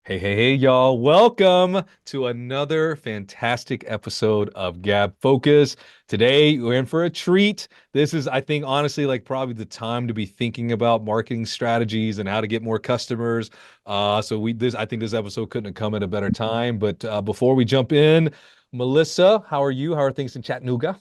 Hey, y'all. Welcome to another fantastic episode of Gabfocus. Today, we're in for a treat. This is, I think, honestly, like probably the time to be thinking about marketing strategies and how to get more customers. I think this episode couldn't have come at a better time. But before we jump in, Melissa, how are you? How are things in Chattanooga?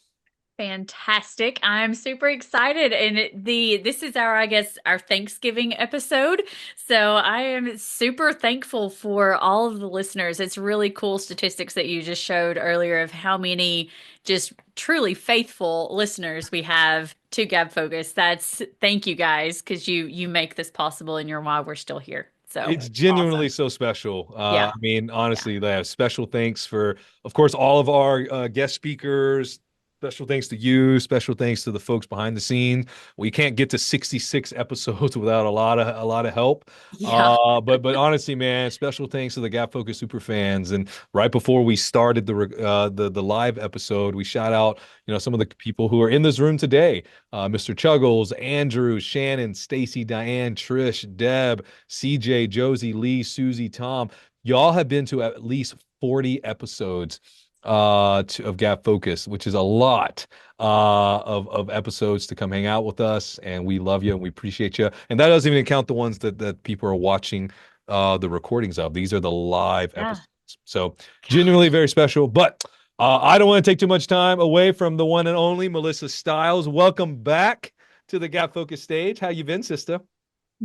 Fantastic. I'm super excited. And this is our, I guess, our Thanksgiving episode. So I am super thankful for all of the listeners. It's really cool statistics that you just showed earlier of how many just truly faithful listeners we have to Gab Focus. That's thank you guys, because you make this possible and you're why we're still here. So It's awesome. genuinely so special. Yeah. I mean, Yeah. honestly, they have special thanks for, of course, all of our guest speakers. Special thanks to you. Special thanks to the folks behind the scenes. We can't get to 66 episodes without a lot of help. Yeah. But honestly, man, special thanks to the Gap Focus super fans. And right before we started the live episode, we shout out some of the people who are in this room today. Mr. Chuggles, Andrew, Shannon, Stacy, Diane, Trish, Deb. CJ, Josie, Lee, Susie, Tom, y'all have been to at least 40 episodes of Gap Focus, which is a lot of episodes to come hang out with us. And we love you and we appreciate you. And that doesn't even count the ones that people are watching the recordings of. These are the live Yeah. episodes. So genuinely very special. But I don't want to take too much time away from the one and only Melissa Stiles. Welcome back to the Gap Focus stage. How you been, sister?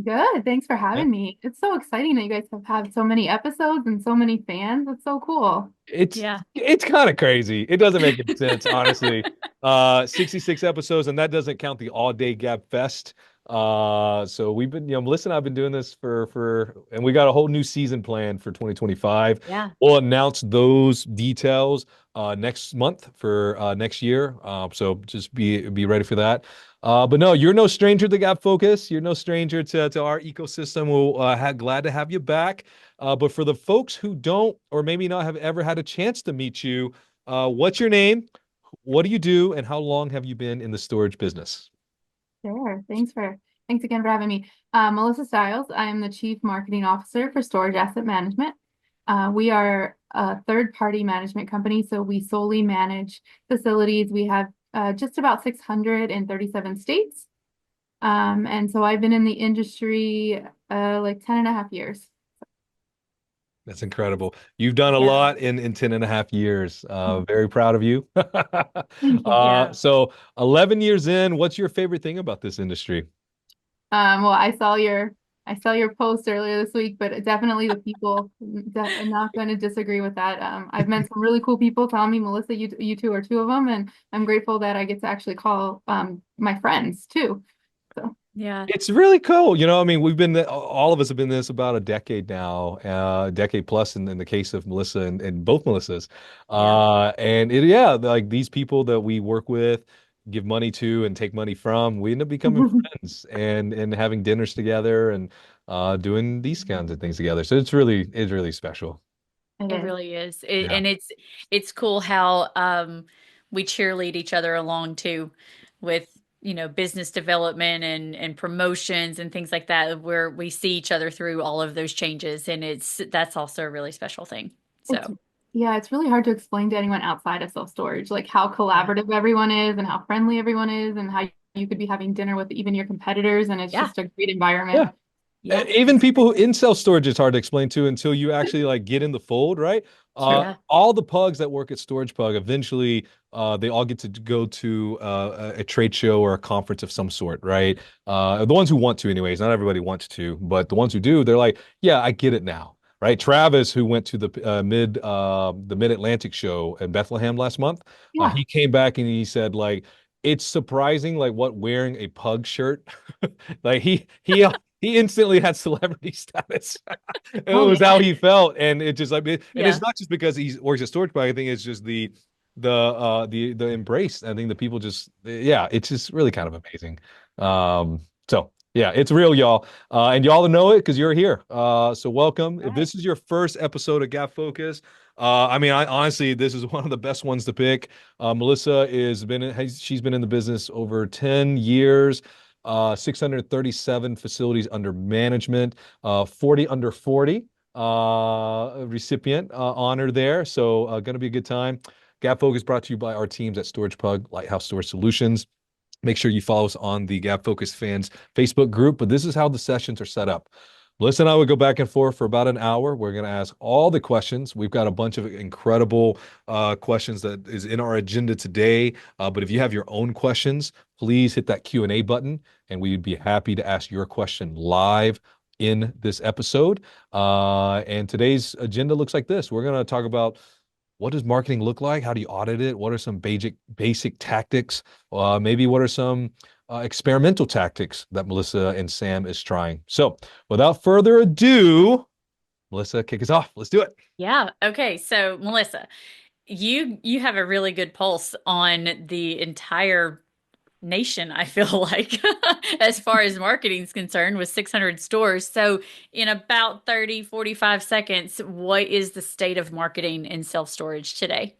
Good. Thanks for having me. It's so exciting that you guys have had so many episodes and so many fans. It's so cool. It's Yeah. it's kind of crazy. It doesn't make any sense, honestly. 66 episodes, and that doesn't count the all day Gab Fest. So we've been, Melissa and I've been doing this and we got a whole new season planned for 2025. Yeah. We'll announce those details next month for next year. So just be ready for that. But no, you're no stranger to Gap Focus. You're no stranger to our ecosystem. We'll glad to have you back. But for the folks who don't, or maybe not have ever had a chance to meet you, what's your name? What do you do? And how long have you been in the storage business? Sure. Thanks again for having me. Melissa Stiles. I am the Chief Marketing Officer for Storage Asset Management. We are a third-party management company, so we solely manage facilities. We have just about 637 states. And so I've been in the industry like 10 and a half years. That's incredible. You've done a Yeah. lot in 10 and a half years. Very proud of you. Thank you. Yeah. So 11 years in, what's your favorite thing about this industry? Well, I saw your post earlier this week, but definitely the people. I'm not going to disagree with that. I've met some really cool people. Tommy, Melissa, you two are two of them, and I'm grateful that I get to actually call my friends too. So Yeah. It's really cool. I mean, all of us have been in this about a decade now, a decade plus in the case of Melissa and both Melissas. Yeah. Yeah, like these people that we work with, give money to and take money from, we end up becoming friends and having dinners together and doing these kinds of things together. So it's really special. it It is. really is. Yeah. And it's cool how we cheerlead each other along too with, business development and promotions and things like that, where we see each other through all of those changes, and that's also a really special thing. It's So, yeah, it's really hard to explain to anyone outside of self-storage, like how yeah. collaborative everyone is and how friendly everyone is and how you could be having dinner with even your competitors, and it's Yeah. just a great environment. Yeah. Yeah. Even It's people great. who in self-storage is hard to explain to until you actually like get in the fold, right? True. Yeah. All the pugs that work at Storage Pug eventually they all get to go to a trade show or a conference of some sort, right? The ones who want to, anyways. Not everybody wants to, but the ones who do, they're like, yeah, I get it now. Right, Travis, who went to the Mid Atlantic show in Bethlehem last month, Yeah. he came back and he said like it's surprising like what wearing a pug shirt like he instantly had celebrity status. It Oh was how yeah. he felt, and it just like, and it's Yeah. not just because he works at storage, but I think it's just the embrace. I think the people just, yeah, it's just really kind of amazing. So yeah, it's real, y'all, and y'all know it because you're here. So welcome. If Right. this is your first episode of Gap Focus, I mean, I honestly, this is one of the best ones to pick. She's been in the business over 10 years. 637 facilities under management, 40 under 40. recipient honor there. So going to be a good time. Gabfocus brought to you by our teams at Storage Pug, Lighthouse Storage Solutions. Make sure you follow us on the Gabfocus fans Facebook group. But this is how the sessions are set up. Melissa and I would go back and forth for about an hour. We're going to ask all the questions. We've got a bunch of incredible questions that is in our agenda today. But if you have your own questions, please hit that Q&A button, and we'd be happy to ask your question live in this episode. And today's agenda looks like this. We're going to talk about what does marketing look like? How do you audit it? What are some basic tactics? Maybe what are some experimental tactics that Melissa and Sam is trying? So without further ado, Melissa, kick us off. Let's do it. Yeah. Okay. So, Melissa, you have a really good pulse on the entire nation, I feel like, as far as marketing is concerned, with 600 stores. So, in about 30, 45 seconds, what is the state of marketing in self-storage today?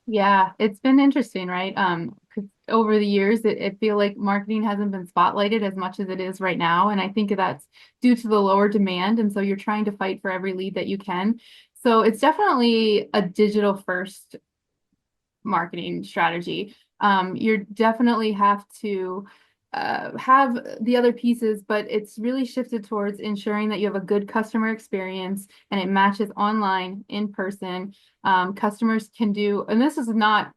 Yeah, it's been interesting, right? 'Cause over the years, it feel like marketing hasn't been spotlighted as much as it is right now, and I think that's due to the lower demand, and so you're trying to fight for every lead that you can. So it's definitely a digital first marketing strategy. You definitely have to have the other pieces, but it's really shifted towards ensuring that you have a good customer experience and it matches online, in person. Customers can do, and this is not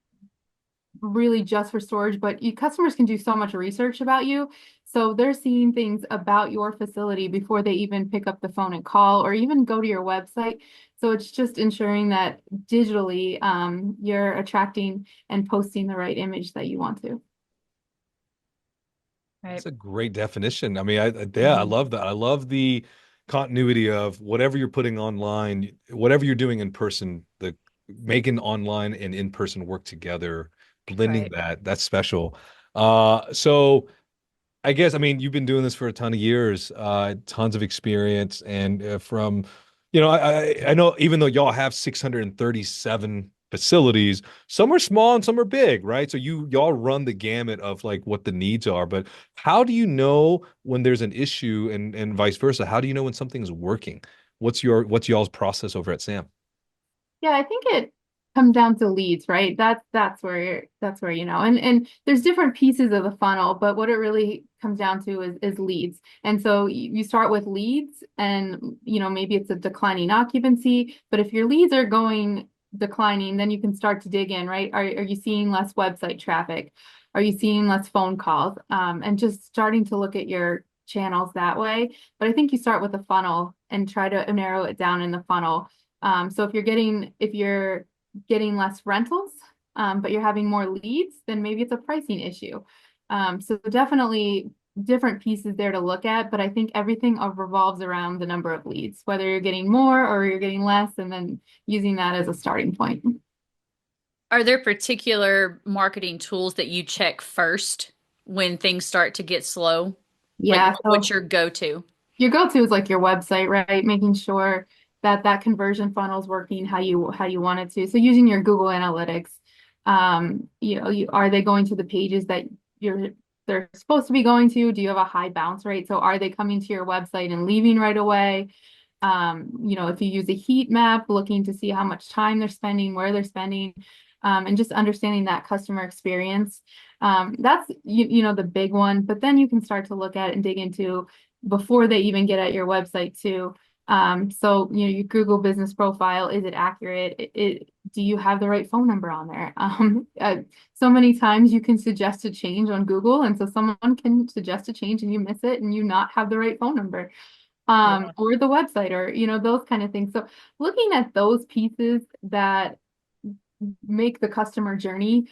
really just for storage, but customers can do so much research about you. So they're seeing things about your facility before they even pick up the phone and call or even go to your website. So it's just ensuring that digitally you're attracting and posting the right image that you want to. Right. That's a great definition. I mean, yeah, I love that. I love the continuity of whatever you're putting online, whatever you're doing in person, the making online and in person work together, blending Right. that's special. So I guess, I mean, you've been doing this for a ton of years, tons of experience, and from, I know even though y'all have 637 facilities, some are small and some are big, right? So y'all run the gamut of like what the needs are, but how do you know when there's an issue and vice versa? How do you know when something's working? What's y'all's process over at Sam? Yeah, I think it comes down to leads, right? That's where and there's different pieces of the funnel, but what it really comes down to is leads. And so you start with leads, and maybe it's a declining occupancy, but if your leads are going declining, then you can start to dig in, right? Are you seeing less website traffic? Are you seeing less phone calls? And just starting to look at your channels that way. But I think you start with a funnel and try to narrow it down in the funnel. So if you're getting less rentals, but you're having more leads, then maybe it's a pricing issue. So definitely different pieces there to look at, but I think everything revolves around the number of leads, whether you're getting more or you're getting less, and then using that as a starting point. Are there particular marketing tools that you check first when things start to get slow? Like, Yeah, what's so your go-to? your go-to is like your website, right? Making sure that that conversion funnel is working how you want it to. So using your Google Analytics, are they going to the pages that they're supposed to be going to? Do you have a high bounce rate? So are they coming to your website and leaving right away? If you use a heat map, looking to see how much time they're spending, where they're spending, and just understanding that customer experience. That's the big one. But then you can start to look at it and dig into before they even get at your website too. So your Google business profile, is it accurate? Do you have the right phone number on there? So many times you can suggest a change on Google, and so someone can suggest a change and you miss it and you not have the right phone number, Yeah. or the website, or those kind of things. So looking at those pieces that make the customer journey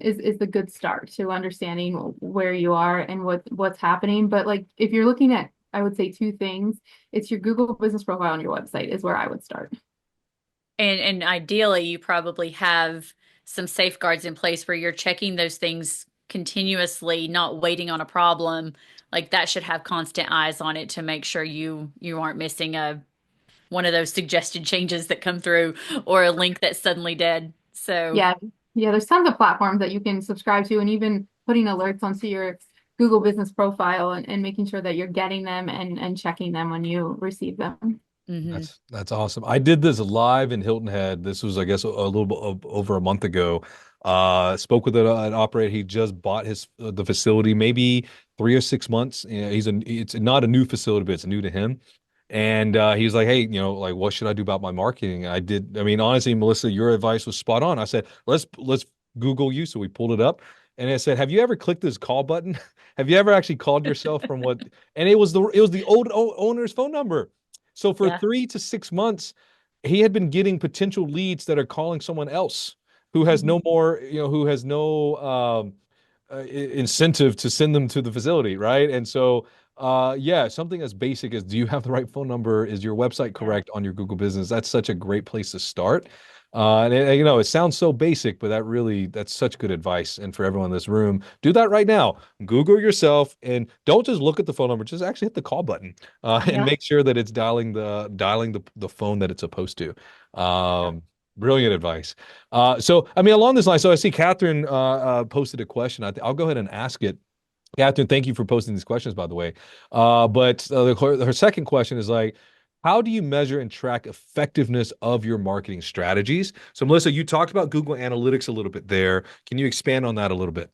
is the good start to understanding where you are and what's happening. But like if you're looking at, I would say two things. It's your Google business profile on your website is where I would start. And ideally, you probably have some safeguards in place where you're checking those things continuously, not waiting on a problem. Like that should have constant eyes on it to make sure you aren't missing a one of those suggested changes that come through or a link that's suddenly dead. So, Yeah, yeah, there's tons of platforms that you can subscribe to, and even putting alerts onto your Google business profile, and making sure that you're getting them and checking them when you receive them. Hmm. That's awesome. I did this live in Hilton Head. This was, I guess, a little bit over a month ago. Spoke with an operator. He just bought his the facility maybe 3 or 6 months. You know, it's not a new facility, but it's new to him. And he was like, "Hey, like, what should I do about my marketing?" And I did. I mean, honestly, Melissa, your advice was spot on. I said, "Let's Google you." So we pulled it up, and it said, "Have you ever clicked this call button? Have you ever actually called yourself from what?" And it was the old owner's phone number. So for Yeah. 3 to 6 months, he had been getting potential leads that are calling someone else who has Mhm. no more, who has no incentive to send them to the facility, right? And so, yeah, something as basic as, do you have the right phone number? Is your website Yeah. correct on your Google Business? That's such a great place to start. And it sounds so basic, but that's such good advice. And for everyone in this room, do that right now. Google yourself and don't just look at the phone number, just actually hit the call button, and Yeah. make sure that it's dialing the phone that it's supposed to. Yeah. Brilliant advice. So I mean, along this line, so I see Catherine posted a question. I'll go ahead and ask it. Catherine, thank you for posting these questions, by the way. But her second question is like, how do you measure and track effectiveness of your marketing strategies? So, Melissa, you talked about Google Analytics a little bit there. Can you expand on that a little bit?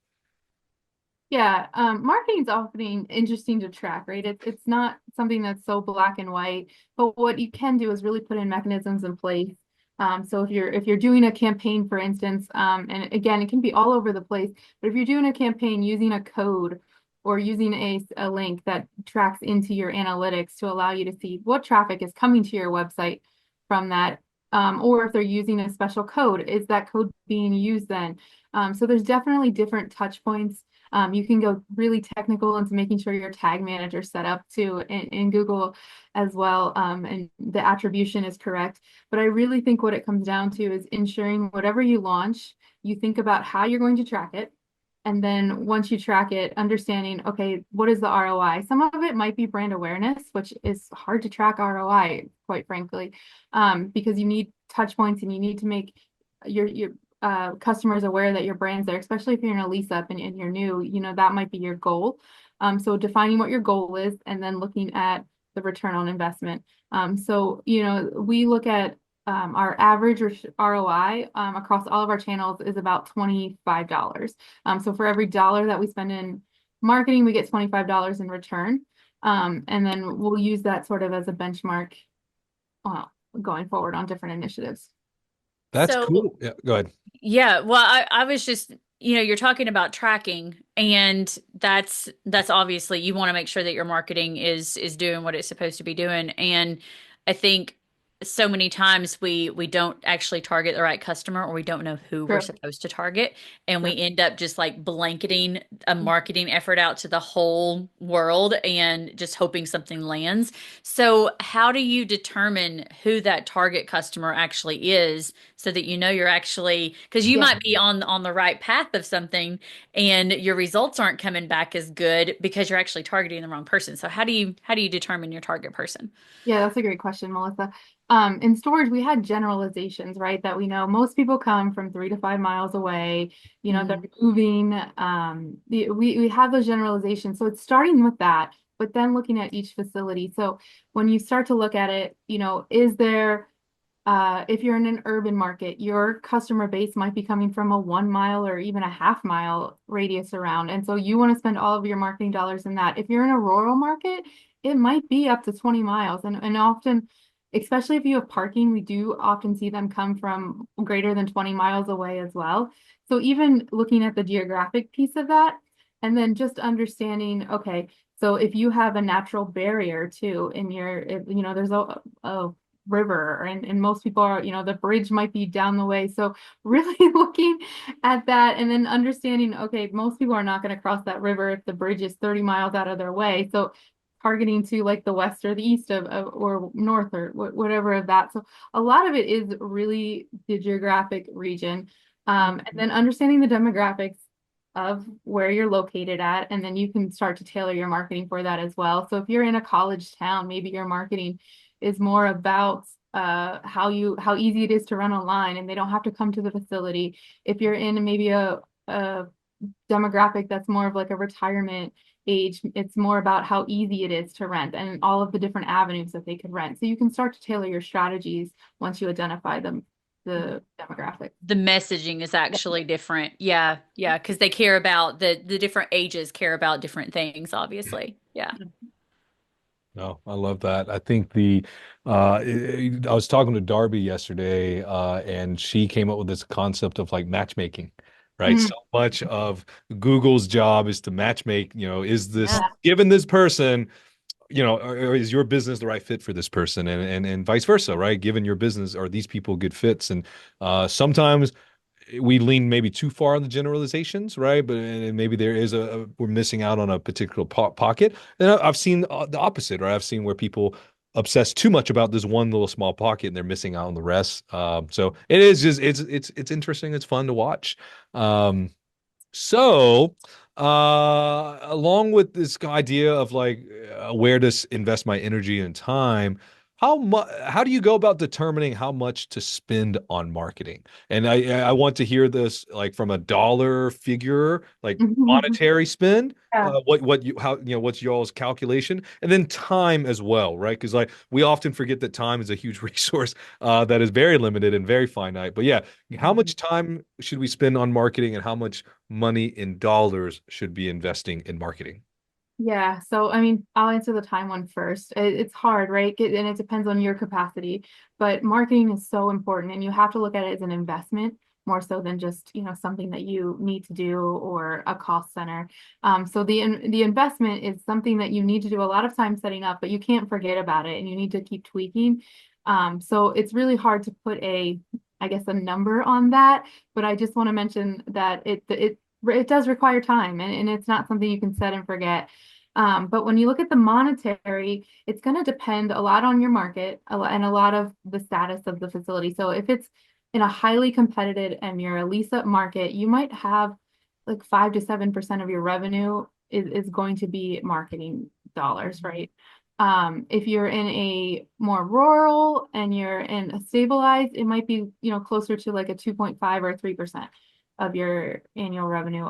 Yeah, marketing is often interesting to track, right? It's not something that's so black and white, but what you can do is really put in mechanisms in place. So if you're doing a campaign, for instance, and again, it can be all over the place, but if you're doing a campaign using a code or using a link that tracks into your analytics to allow you to see what traffic is coming to your website from that, or if they're using a special code, is that code being used then? So there's definitely different touch points. You can go really technical into making sure your tag manager set up too in Google as well, and the attribution is correct. But I really think what it comes down to is ensuring whatever you launch, you think about how you're going to track it. And then once you track it, understanding, okay, what is the ROI? Some of it might be brand awareness, which is hard to track ROI, quite frankly, because you need touch points and you need to make your customers aware that your brand's there, especially if you're in a lease up and you're new, that might be your goal. So defining what your goal is and then looking at the return on investment. So, we look at our average ROI across all of our channels is about $25. So for every dollar that we spend in marketing, we get $25 in return. And then we'll use that sort of as a benchmark uh, going forward on different initiatives. That's So, cool. Yeah, go ahead. yeah, well, I was just, you're talking about tracking, and that's obviously you want to make sure that your marketing is doing what it's supposed to be doing. And I think so many times we don't actually target the right customer, or we don't know who we're True, supposed to target, and true. we end up just like blanketing a marketing effort out to the whole world and just hoping something lands. So, how do you determine who that target customer actually is, so that you know you're actually, because you Yeah. might be on the right path of something and your results aren't coming back as good because you're actually targeting the wrong person. So how do you determine your target person? Yeah, that's a great question, Melissa. In storage, we had generalizations, right? That we know most people come from 3 to 5 miles away. They're Hmm. moving. We have those generalizations. So it's starting with that, but then looking at each facility. So when you start to look at it, is there if you're in an urban market, your customer base might be coming from a 1 mile or even a half-mile radius around. And so you want to spend all of your marketing dollars in that. If you're in a rural market, it might be up to 20 miles. And often, especially if you have parking, we do often see them come from greater than 20 miles away as well. So even looking at the geographic piece of that, and then just understanding, okay, so if you have a natural barrier too in there's a river and most people are the bridge might be down the way, so really looking at that and then understanding, okay, most people are not going to cross that river if the bridge is 30 miles out of their way, so targeting to like the west or the east of or north or whatever of that. So a lot of it is really the geographic region, and then understanding the demographics of where you're located at, and then you can start to tailor your marketing for that as well. So if you're in a college town, maybe your marketing is more about how easy it is to run online and they don't have to come to the facility. If you're in maybe a demographic that's more of like a retirement age. It's more about how easy it is to rent and all of the different avenues that they could rent. So you can start to tailor your strategies once you identify the demographic. The messaging is actually different. Yeah, yeah, because they care about the different ages care about different things, obviously. Yeah. No, I love that. I think I was talking to Darby yesterday, and she came up with this concept of like matchmaking, right? Mhm. So much of Google's job is to matchmake, is this Yeah. given this person, or is your business the right fit for this person, and vice versa, right? Given your business, are these people good fits? And sometimes we lean maybe too far on the generalizations, right? But and maybe there is we're missing out on a particular pocket. And I've seen the opposite, right? I've seen where people obsess too much about this one little small pocket and they're missing out on the rest. So it is just it's interesting. It's fun to watch. Um, so, along with this idea of like where to invest my energy and time, how do you go about determining how much to spend on marketing? And I want to hear this like from a dollar figure, like monetary spend. Yeah. What you how what's y'all's calculation, and then time as well, right? Because like we often forget that time is a huge resource that is very limited and very finite. But yeah, how much time should we spend on marketing, and how much money in dollars should be investing in marketing? Yeah, so I mean, I'll answer the time one first. It's hard, right? And it depends on your capacity, but marketing is so important and you have to look at it as an investment more so than just, something that you need to do or a cost center. So the investment is something that you need to do a lot of time setting up, but you can't forget about it and you need to keep tweaking. So it's really hard to put I guess, a number on that, but I just want to mention that it does require time and it's not something you can set and forget. But when you look at the monetary, it's going to depend a lot on your market and a lot of the status of the facility. So if it's in a highly competitive and you're a lease up market, you might have like 5 to 7% of your revenue is going to be marketing dollars, right? If you're in a more rural and you're in a stabilized, it might be, closer to like a 2.5 or 3% of your annual revenue.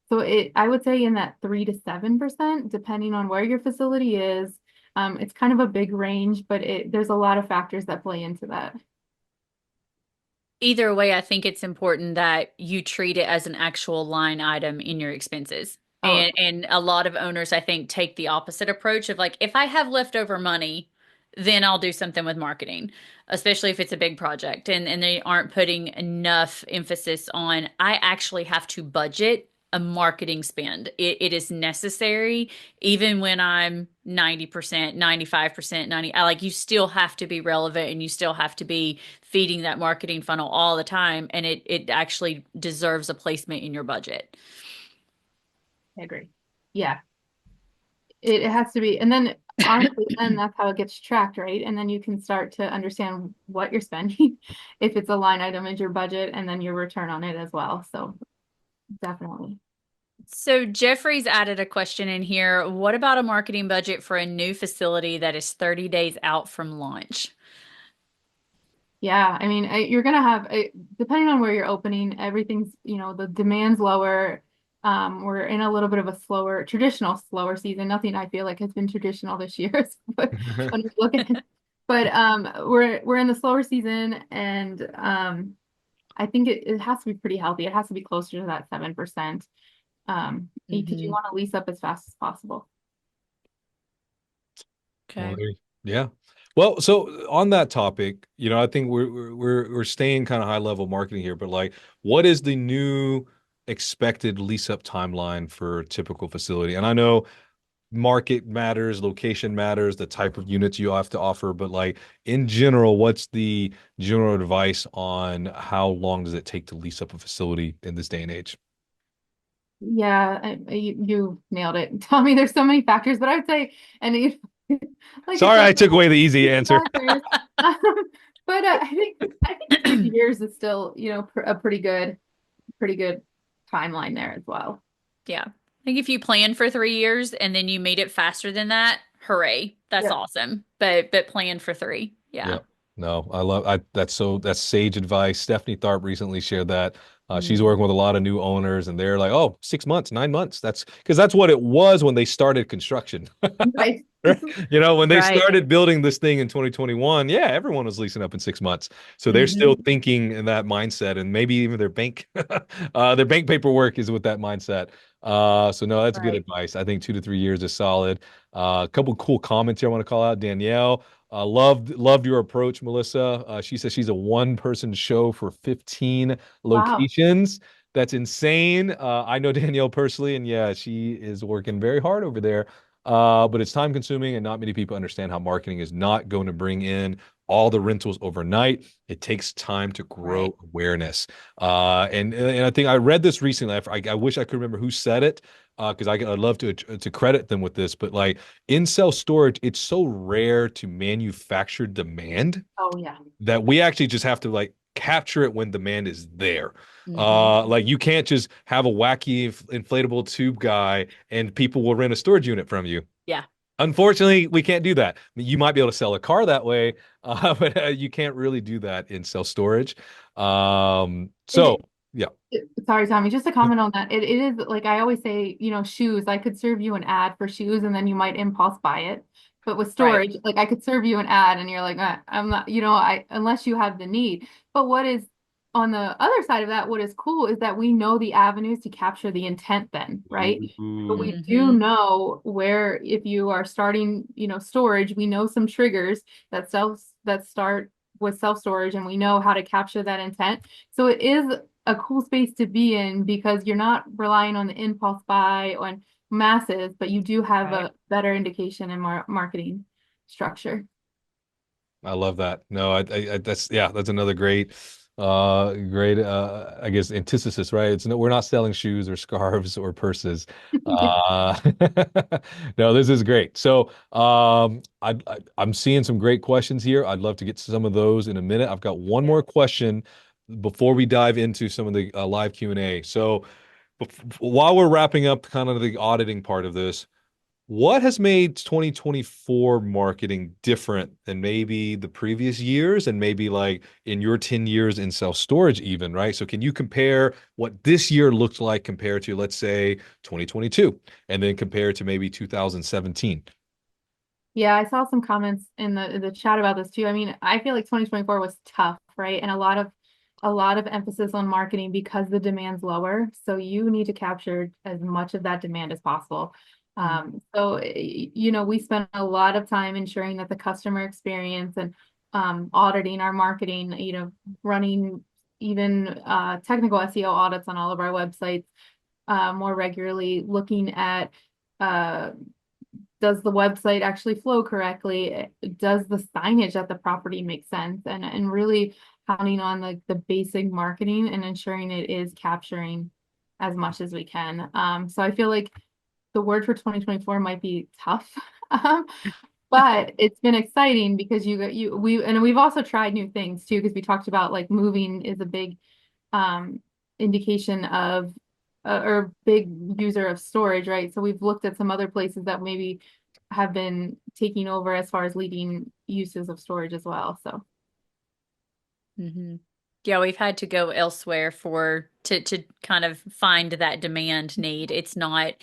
So I would say in that 3 to 7%, depending on where your facility is. It's kind of a big range, but there's a lot of factors that play into that. Either way, I think it's important that you treat it as an actual line item in your expenses. Oh, And a lot of owners, I think, take the opposite approach of like, if I have leftover money, then I'll do something with marketing, especially if it's a big project and they aren't putting enough emphasis on, I actually have to budget a marketing spend. It is necessary, even when I'm 90%, 95%, 90, like you still have to be relevant and you still have to be feeding that marketing funnel all the time. And it actually deserves a placement in your budget. I agree. Yeah, it has to be. And then honestly, then that's how it gets tracked, right? And then you can start to understand what you're spending, if it's a line item is your budget, and then your return on it as well. So definitely. So Jeffrey's added a question in here. What about a marketing budget for a new facility that is 30 days out from launch? Yeah, I mean, you're gonna have, depending on where you're opening, everything's, the demand's lower. We're in a little bit of a traditional slower season. Nothing I feel like has been traditional this year, but when we look at, but we're in the slower season, and I think it has to be pretty healthy. It has to be closer to that 7%, because you Hmm. want to lease up as fast as possible. Well, Okay. yeah. Well, so on that topic, I think we're staying kind of high level marketing here, but like, what is the new expected lease up timeline for a typical facility? And I know market matters, location matters, the type of units you have to offer, but like in general, what's the general advice on how long does it take to lease up a facility in this day and age? Yeah, you nailed it. Tell me, there's so many factors, but I would say, and like it's Sorry, like I took away the easy answer. factors. But I think 2 years is still, a pretty good timeline there as well. Yeah. I think if you plan for 3 years and then you made it faster than that, hooray. That's Yeah. awesome. But plan for three. Yeah. Yeah. No, I love that's sage advice. Stephanie Tharp recently shared that She's Mm. working with a lot of new owners, and they're like, "Oh, 6 months, 9 months." That's because that's what it was when they started construction. Right. When they Right. started building this thing in 2021, yeah, everyone was leasing up in 6 months. So they're still Hmm. thinking in that mindset, and maybe even their bank paperwork is with that mindset. So no, that's good Right. advice. I think 2 to 3 years is solid. A couple cool comments here I want to call out. Danielle, loved your approach, Melissa. She says she's a one-person show for 15 Wow. locations. That's insane. I know Danielle personally, and yeah, she is working very hard over there. But it's time consuming, and not many people understand how marketing is not going to bring in all the rentals overnight. It takes time to Right. grow awareness. And I think I read this recently. I wish I could remember who said it, because I'd love to credit them with this. But like in self storage, it's so rare to manufacture demand Oh yeah. that we actually just have to like capture it when demand is there. Hmm. Like you can't just have a wacky inflatable tube guy and people will rent a storage unit from you. Yeah. Unfortunately, we can't do that. I mean, you might be able to sell a car that way, but you can't really do that in self storage. So It, yeah. Sorry, Tommy, just to comment on that. It is like I always say, shoes. I could serve you an ad for shoes and then you might impulse buy it. But with Right. storage, like I could serve you an ad and you're like, I'm not, I unless you have the need. But what is on the other side of that, what is cool is that we know the avenues to capture the intent then, right? But Ooh, we do Hmm. know where if you are starting, storage, we know some triggers that start with self-storage and we know how to capture that intent. So it is a cool space to be in because you're not relying on the impulse buy on masses, but you do have Right. a better indication in marketing structure. I love that. No, that's yeah, that's another I guess antithesis, right? It's no, we're not selling shoes or scarves or purses. Uh, no, this is great. So, I'm seeing some great questions here. I'd love to get to some of those in a minute. I've got one Yeah. more question before we dive into some of the live Q&A. So, while we're wrapping up kind of the auditing part of this, what has made 2024 marketing different than maybe the previous years and maybe like in your 10 years in self-storage even, right? So can you compare what this year looked like compared to, let's say, 2022 and then compare to maybe 2017? Yeah, I saw some comments in the chat about this too. I mean, I feel like 2024 was tough, right? And a lot of emphasis on marketing because the demand's lower. So you need to capture as much of that demand as possible. Mm. We spent a lot of time ensuring that the customer experience and auditing our marketing, running even technical SEO audits on all of our websites more regularly, looking at uh, does the website actually flow correctly? Does the signage at the property make sense? And really counting on the basic marketing and ensuring it is capturing as much as we can. So I feel like the word for 2024 might be tough. Um, but it's been exciting because we've also tried new things too, because we talked about like moving is a big um indication of or big user of storage, right? So we've looked at some other places that maybe have been taking over as far as leading uses of storage as well. So Hmm. Yeah, we've had to go elsewhere to kind of find that demand need. It's not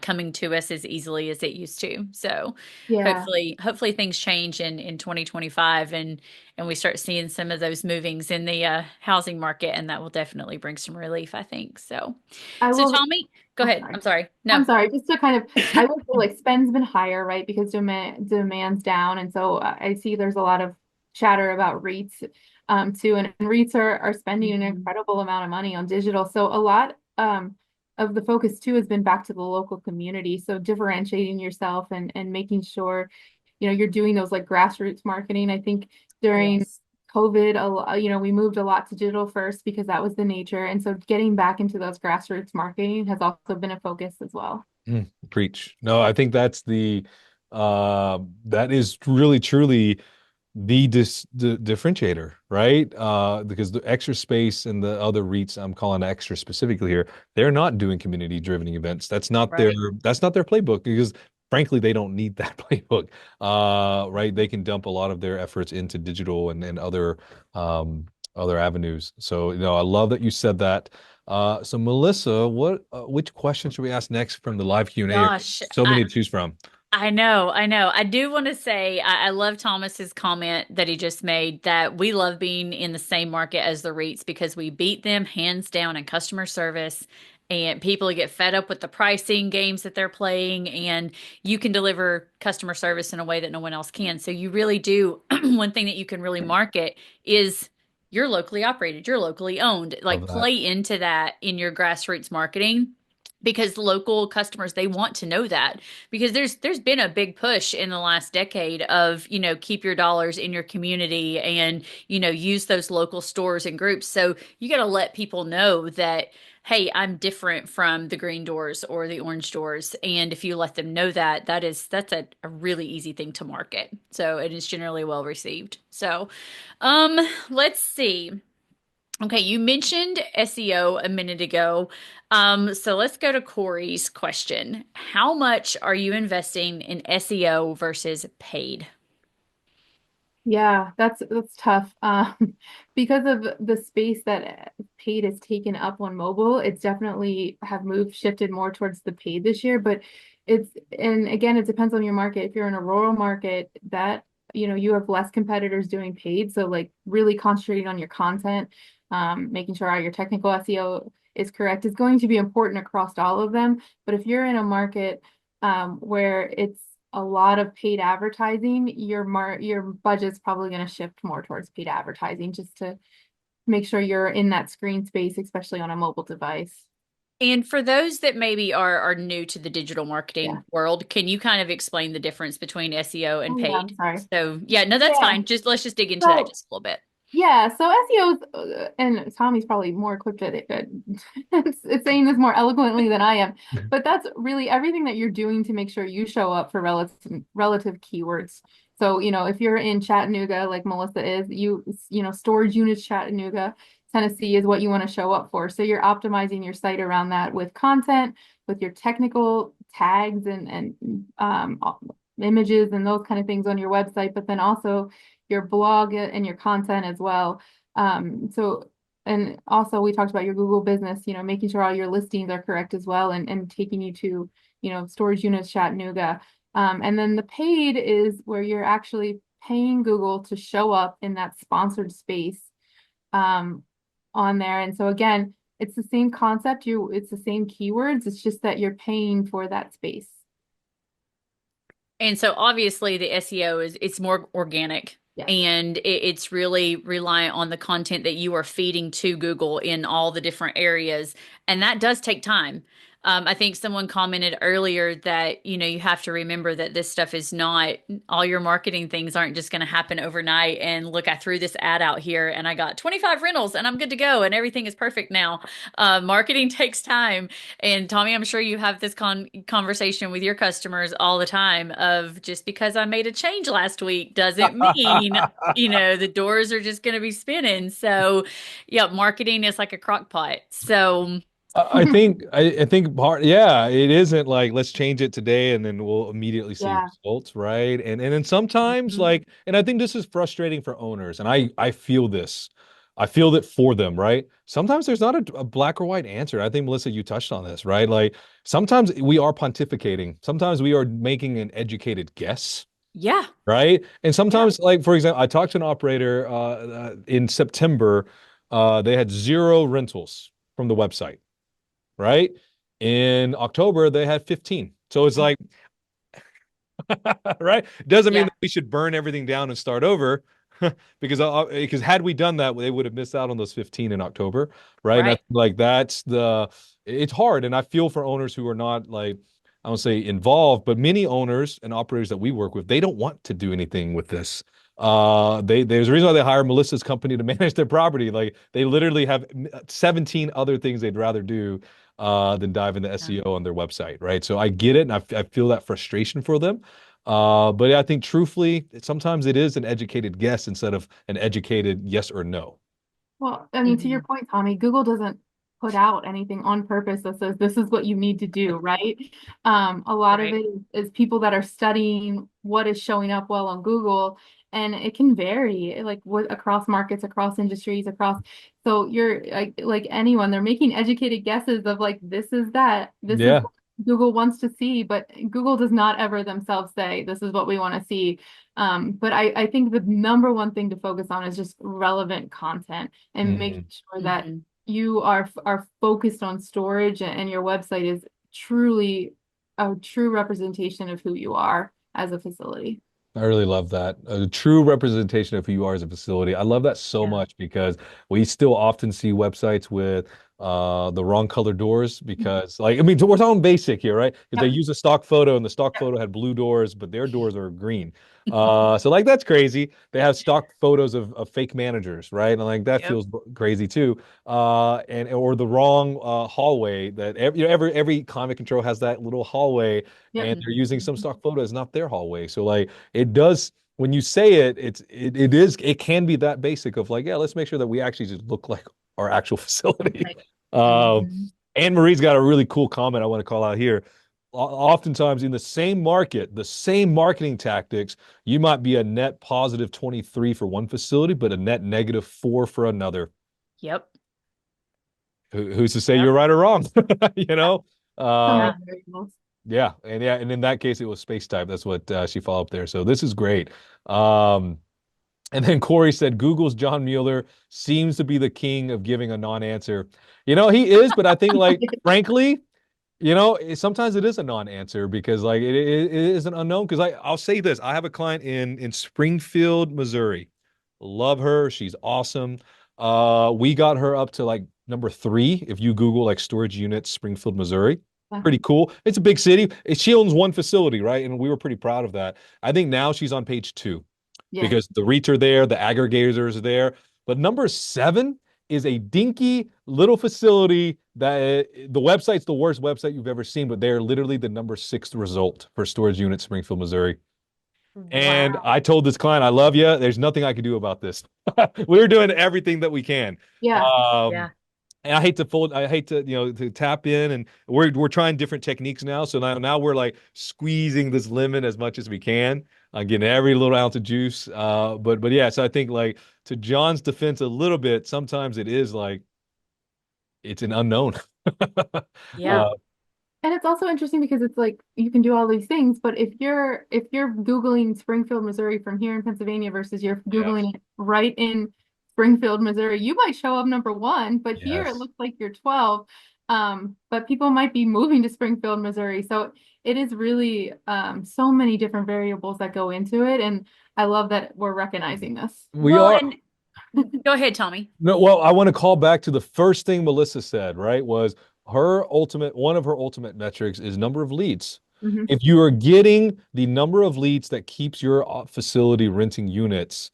coming to us as easily as it used to. So yeah, hopefully things change in 2025 and we start seeing some of those movings in the housing market and that will definitely bring some relief, I think. So I so will. Tommy, go Oh, ahead. sorry. I'm sorry. No. I'm sorry. Just to kind of, I will say like spend's been higher, right? Because demand's down, and so I see there's a lot of chatter about REITs, too, and REITs are spending an Mhm. incredible amount of money on digital. So a lot of the focus too has been back to the local community. So differentiating yourself and making sure, you're doing those like grassroots marketing. I think during Yes. COVID, we moved a lot to digital first because that was the nature. And so getting back into those grassroots marketing has also been a focus as well. Preach. No, I think that is really truly the differentiator, right? Because the extra space and the other REITs I'm calling extra specifically here, they're not doing community driven events. Right. That's not their playbook because frankly they don't need that playbook. Right? They can dump a lot of their efforts into digital and other other avenues. So, I love that you said that. So Melissa, which question should we ask next from the live Q&A? Gosh, So many to choose from. I know, I know. I do want to say I love Thomas's comment that he just made that we love being in the same market as the REITs because we beat them hands down in customer service and people get fed up with the pricing games that they're playing and you can deliver customer service in a way that no one else can. So you really do one thing that you can really market is you're locally operated, you're locally owned. Like Love that. play into that in your grassroots marketing because local customers they want to know that because there's been a big push in the last decade of keep your dollars in your community and use those local stores and groups so you got to let people know that hey, I'm different from the green doors or the orange doors, and if you let them know that that's a really easy thing to market, so it is generally well received. So um let's see. Okay, you mentioned SEO a minute ago. So let's go to Corey's question. How much are you investing in SEO versus paid? Yeah, that's tough. Because of the space that paid is taken up on mobile, it's definitely have shifted more towards the paid this year. But and again, it depends on your market. If you're in a rural market, that you have less competitors doing paid, so like really concentrating on your content, making sure all your technical SEO is correct is going to be important across all of them. But if you're in a market where it's a lot of paid advertising, your budget's probably going to shift more towards paid advertising just to make sure you're in that screen space, especially on a mobile device. And for those that maybe are new to the digital Yeah. marketing world, can you kind of explain the difference between SEO and Oh yeah, I'm paid? sorry. So yeah, no, that's Yeah. fine. Just let's just dig into that So just a little bit. yeah, so SEO and Tommy's probably more equipped at it. It's saying this more eloquently than I am, but that's really everything that you're doing to make sure you show up for relative keywords. So, if you're in Chattanooga, like Melissa is, storage units Chattanooga, Tennessee is what you want to show up for. So you're optimizing your site around that with content, with your technical tags and images and those kind of things on your website, but then also your blog and your content as well. And also we talked about your Google business, making sure all your listings are correct as well and taking you to, storage units Chattanooga. And then the paid is where you're actually paying Google to show up in that sponsored space um, on there. And so again, it's the same concept, it's the same keywords, it's just that you're paying for that space. And so obviously the SEO is it's more organic Yes. and it's really reliant on the content that you are feeding to Google in all the different areas. And that does take time. I think someone commented earlier that, you have to remember that this stuff is not all your marketing things aren't just going to happen overnight. And look, I threw this ad out here and I got 25 rentals and I'm good to go and everything is perfect now. Marketing takes time. And Tommy, I'm sure you have this conversation with your customers all the time of just because I made a change last week doesn't mean, the doors are just going to be spinning. So, yeah, marketing is like a crock pot. So, I think yeah, it isn't like let's change it today and then we'll immediately see Yeah. results, right? And then sometimes Mhm. like, and I think this is frustrating for owners, and I feel this. I feel that for them, right? Sometimes there's not a black or white answer. I think Melissa, you touched on this, right? Like sometimes we are pontificating. Sometimes we are making an educated guess, yeah. right? And Yeah. sometimes, like for example, I talked to an operator in September. They had zero rentals from the website, right? In October, they had 15. So it's like, right? Doesn't mean Yeah. that we should burn everything down and start over because had we done that, they would have missed out on those 15 in October, right? And I Right. think like it's hard. And I feel for owners who are not like, I don't say involved, but many owners and operators that we work with, they don't want to do anything with this. There's a reason why they hire Melissa's company to manage their property. Like they literally have 17 other things they'd rather do than dive into SEO on their website, right? So I get it, and I feel that frustration for them. But I think truthfully, sometimes it is an educated guess instead of an educated yes or no. Well, I mean, to your Mhm. point, Tommy, Google doesn't put out anything on purpose that says this is what you need to do, right? A lot of Right. it is people that are studying what is showing up well on Google, and it can vary like what across markets, across industries, across. So you're like anyone, they're making educated guesses of like this is Yeah. what Google wants to see, but Google does not ever themselves say this is what we want to see. But I think the number one thing to focus on is just relevant content and making Mhm. sure that Hmm. you are focused on storage and your website is truly a true representation of who you are as a facility. I really love that. A true representation of who you are as a facility. I love that so Yeah. much because we still often see websites with the wrong color doors because like I mean we're talking basic here, right? Because they Yep. use a stock photo and the stock Yep. photo had blue doors, but their doors are green. So like that's crazy. They have stock photos of fake managers, right? And like that Yep. feels crazy too. And or the wrong hallway that every climate control has that little hallway Yep. and they're using some Mhm. stock photos, not their hallway. So like it does when you say it, it can be that basic of like, yeah, let's make sure that we actually just look like our actual facility. Right. Um, Hmm. Anne Marie's got a really cool comment I want to call out here. Oftentimes in the same market, the same marketing tactics, you might be a net positive 23 for one facility, but a net negative 4 for another. Yep. Who's to say Yep. you're right or wrong? You know? So Uh, many Yeah. variables. yeah, and in that case, it was space type. That's what she followed up there. So this is great. Um, and then Corey said Google's John Mueller seems to be the king of giving a non-answer. He is, but I think like frankly, sometimes it is a non-answer because like it is an unknown. Because I'll say this: I have a client in Springfield, Missouri. Love her. She's awesome. We got her up to like number 3 if you Google like storage units, Springfield, Missouri. Yeah. Pretty cool. It's a big city. She owns one facility, right? And we were pretty proud of that. I think now she's on page 2 Yeah. because the REITs are there, the aggregators are there. But number 7 is a dinky little facility that the website's the worst website you've ever seen, but they're literally the number 6 result for storage unit, Springfield, Missouri. And Wow. I told this client, I love you. There's nothing I can do about this. We're doing everything that we can. Yeah. Um, Yeah. and I hate to, to tap in and we're trying different techniques now. So now we're like squeezing this lemon as much as we can, getting every little ounce of juice. But yeah, so I think like to John's defense a little bit, sometimes it is like it's an unknown. Yeah. Uh, And it's also interesting because it's like you can do all these things, but if you're Googling Springfield, Missouri from here in Pennsylvania versus you're yes. Googling it right in Springfield, Missouri, you might show up number one, but here it Yes. looks like you're 12. But people might be moving to Springfield, Missouri. So it is really so many different variables that go into it. And I love that we're recognizing this. We Well, are. and go ahead, Tommy. No, well, I want to call back to the first thing Melissa said, right? Was one of her ultimate metrics is number of leads. Mhm. If you are getting the number of leads that keeps your facility renting units,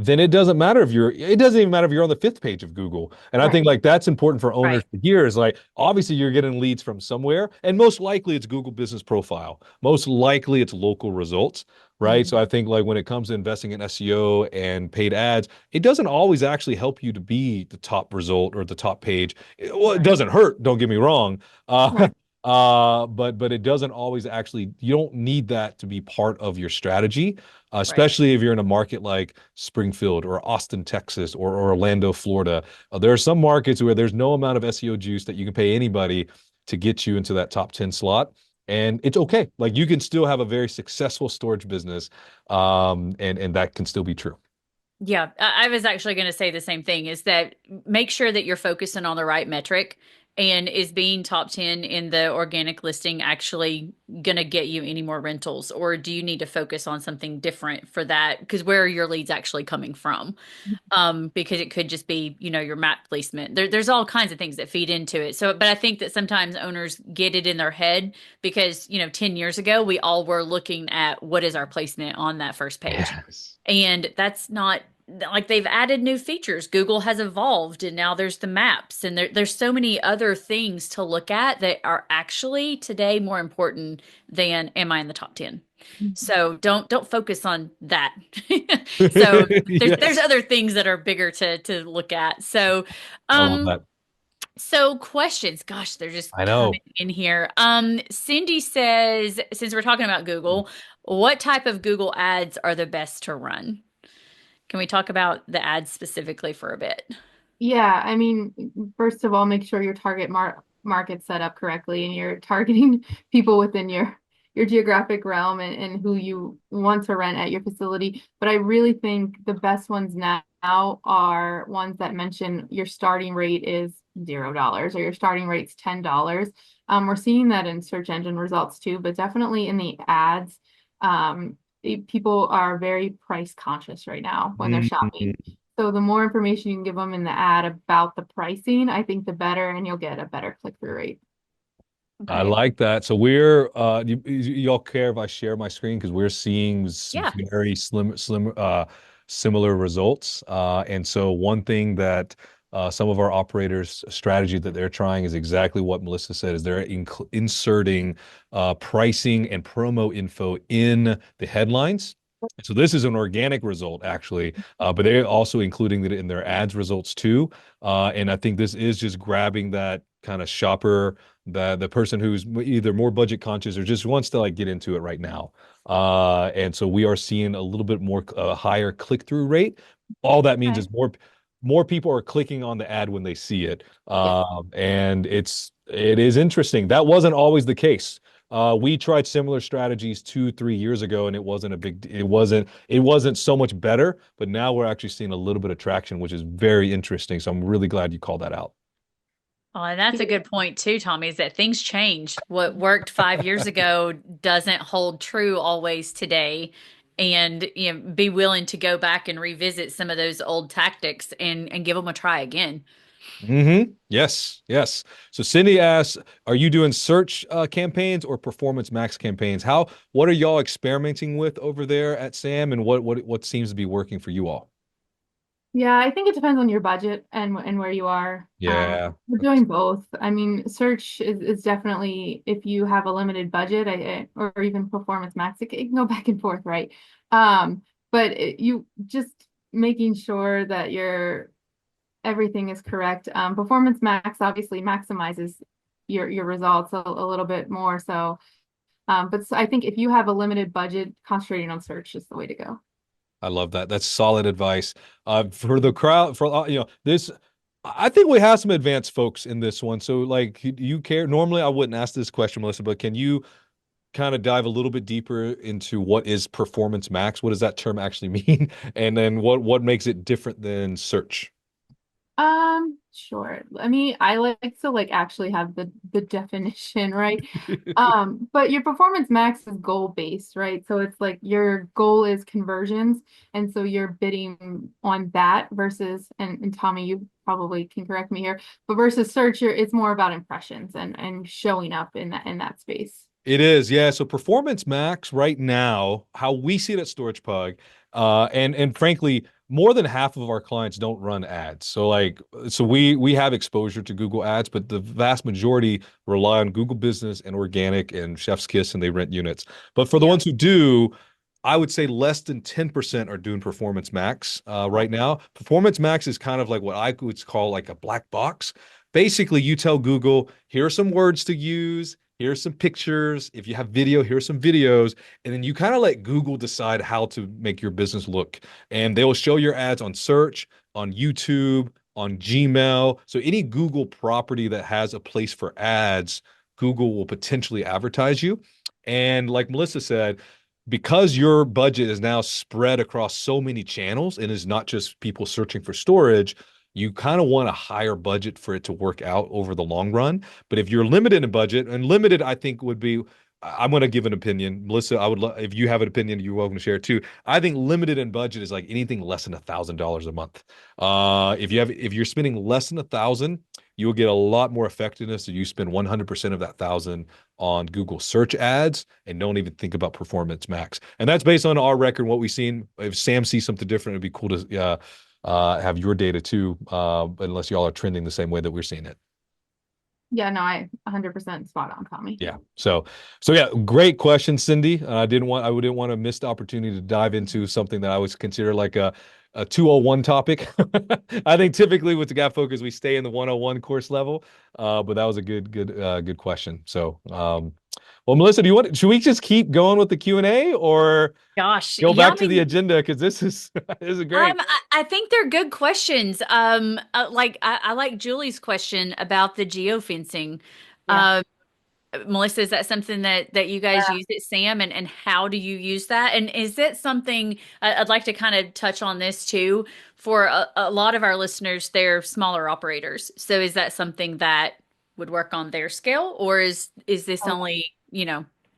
then it doesn't even matter if you're on the 5th page of Google. And I Right. think like that's important for owners Right. to hear is like obviously you're getting leads from somewhere and most likely it's Google Business Profile. Most likely it's local results, right? Mhm. So I think like when it comes to investing in SEO and paid ads, it doesn't always actually help you to be the top result or the top page. Well, it Right. doesn't hurt, don't get me wrong. Right. But it doesn't always actually, you don't need that to be part of your strategy, Right. especially if you're in a market like Springfield or Austin, Texas, or Orlando, Florida. There are some markets where there's no amount of SEO juice that you can pay anybody to get you into that top 10 slot. And it's okay. Like you can still have a very successful storage business, and that can still be true. Yeah, I was actually going to say the same thing is that make sure that you're focusing on the right metric and is being top 10 in the organic listing actually going to get you any more rentals or do you need to focus on something different for that? Because where are your leads actually coming from? Because it could just be, your map placement. There's all kinds of things that feed into it. So, but I think that sometimes owners get it in their head because, 10 years ago, we all were looking at what is our placement on that first page. Yes. And that's not like they've added new features. Google has evolved and now there's the maps and there's so many other things to look at that are actually today more important than am I in the top 10? So don't focus on that. So there's Yes. other things that are bigger to look at. So I love um that. So questions, gosh, they're just I coming know. in here. Cindy says, since we're talking about Google, what type of Google ads are the best to run? Can we talk about the ads specifically for a bit? Yeah, I mean, first of all, make sure your target market's set up correctly and you're targeting people within your geographic realm and who you want to rent at your facility. But I really think the best ones now are ones that mention your starting rate is $0 or your starting rate's $10. We're seeing that in search engine results too, but definitely in the ads. People are very price conscious right now when they're Mhm. shopping. So the more information you can give them in the ad about the pricing, I think the better, and you'll get a better click-through rate. I Okay. like that. So we're y'all care if I share my screen because we're seeing some Yeah. very similar results. And so one thing that some of our operators strategy that they're trying is exactly what Melissa said is they're inserting pricing and promo info in the headlines. So this is an organic result actually, but they're also including it in their ads results too. And I think this is just grabbing that kind of shopper, the person who's either more budget conscious or just wants to like get into it right now. And so we are seeing a little bit more higher click-through rate. All that means Okay. is more people are clicking on the ad when they see it. Yes. And it is interesting. That wasn't always the case. We tried similar strategies 2, 3 years ago, and it wasn't so much better. But now we're actually seeing a little bit of traction, which is very interesting. So I'm really glad you called that out. Oh, and that's a good point too, Tommy, is that things change. What worked 5 years ago doesn't hold true always today. And be willing to go back and revisit some of those old tactics and give them a try again. Yes, yes. So Cindy asks, are you doing search campaigns or performance max campaigns? What are y'all experimenting with over there at Sam, and what seems to be working for you all? Yeah, I think it depends on your budget and where you are. Yeah. We're doing both. I mean, search is definitely if you have a limited budget, or even Performance Max, it can go back and forth, right? But you just making sure that everything is correct. Performance Max obviously maximizes your results a little bit more. So, I think if you have a limited budget, concentrating on search is the way to go. I love that. That's solid advice. For the crowd, this, I think we have some advanced folks in this one. So, like, do you care? Normally, I wouldn't ask this question, Melissa, but can you kind of dive a little bit deeper into what is performance max? What does that term actually mean? And then what makes it different than search? Sure. I mean, I like to like actually have the definition, right? But your Performance Max is goal based, right? So it's like your goal is conversions, and so you're bidding on that versus and Tommy, you probably can correct me here, but versus search, it's more about impressions and showing up in that space. It is, yeah. So Performance Max right now, how we see it at Storage Pug, and frankly, more than half of our clients don't run ads. So we have exposure to Google Ads, but the vast majority rely on Google Business and organic and Chef's Kiss, and they rent units. But for the Yeah. ones who do, I would say less than 10% are doing Performance Max right now. Performance Max is kind of like what I would call like a black box. Basically, you tell Google, here are some words to use. Here's some pictures. If you have video, here's some videos. And then you kind of let Google decide how to make your business look. And they will show your ads on search, on YouTube, on Gmail. So any Google property that has a place for ads, Google will potentially advertise you. And like Melissa said, because your budget is now spread across so many channels and is not just people searching for storage, you kind of want a higher budget for it to work out over the long run. But if you're limited in budget, and limited, I think would be, I'm going to give an opinion. Melissa, I would love if you have an opinion, you're welcome to share it too. I think limited in budget is like anything less than $1,000 a month. If you're spending less than 1,000, you will get a lot more effectiveness if you spend 100% of that thousand on Google search ads and don't even think about Performance Max. And that's based on our record, what we've seen. If Sam sees something different, it'd be cool to have your data too, unless y'all are trending the same way that we're seeing it. Yeah, no, I 100% spot on, Tommy. Yeah. So yeah, great question, Cindy. I didn't want to miss the opportunity to dive into something that I would consider like a 201 topic. I think typically with the Gabfocus, we stay in the 101 course level. But that was a good question. So, well, Melissa, should we just keep going with the Q&A or Gosh, go yeah, I back to the mean, agenda? Because this is this is great. I think they're good questions. Like I like Julie's question about the geofencing. Yeah. Melissa, is that something that you guys use at Sam, and how do you use that? And is that something I'd like to kind of touch on this too for a lot of our listeners, they're smaller operators. So is that something that would work on their scale, or is this Oh, only,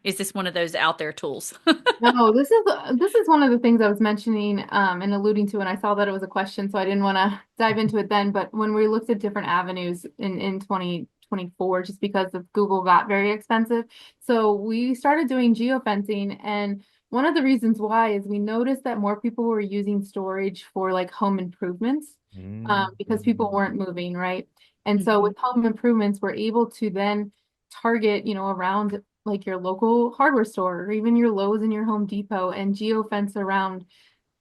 is this one of those out there tools? no, this is one of the things I was mentioning and alluding to, and I saw that it was a question, so I didn't want to dive into it then. But when we looked at different avenues in 2024, just because of Google got very expensive, so we started doing geofencing, and one of the reasons why is we noticed that more people were using storage for like home improvements because people Mm. weren't moving, right? And so Mhm. with home improvements, we're able to then target, around like your local hardware store or even your Lowe's and your Home Depot and geofence around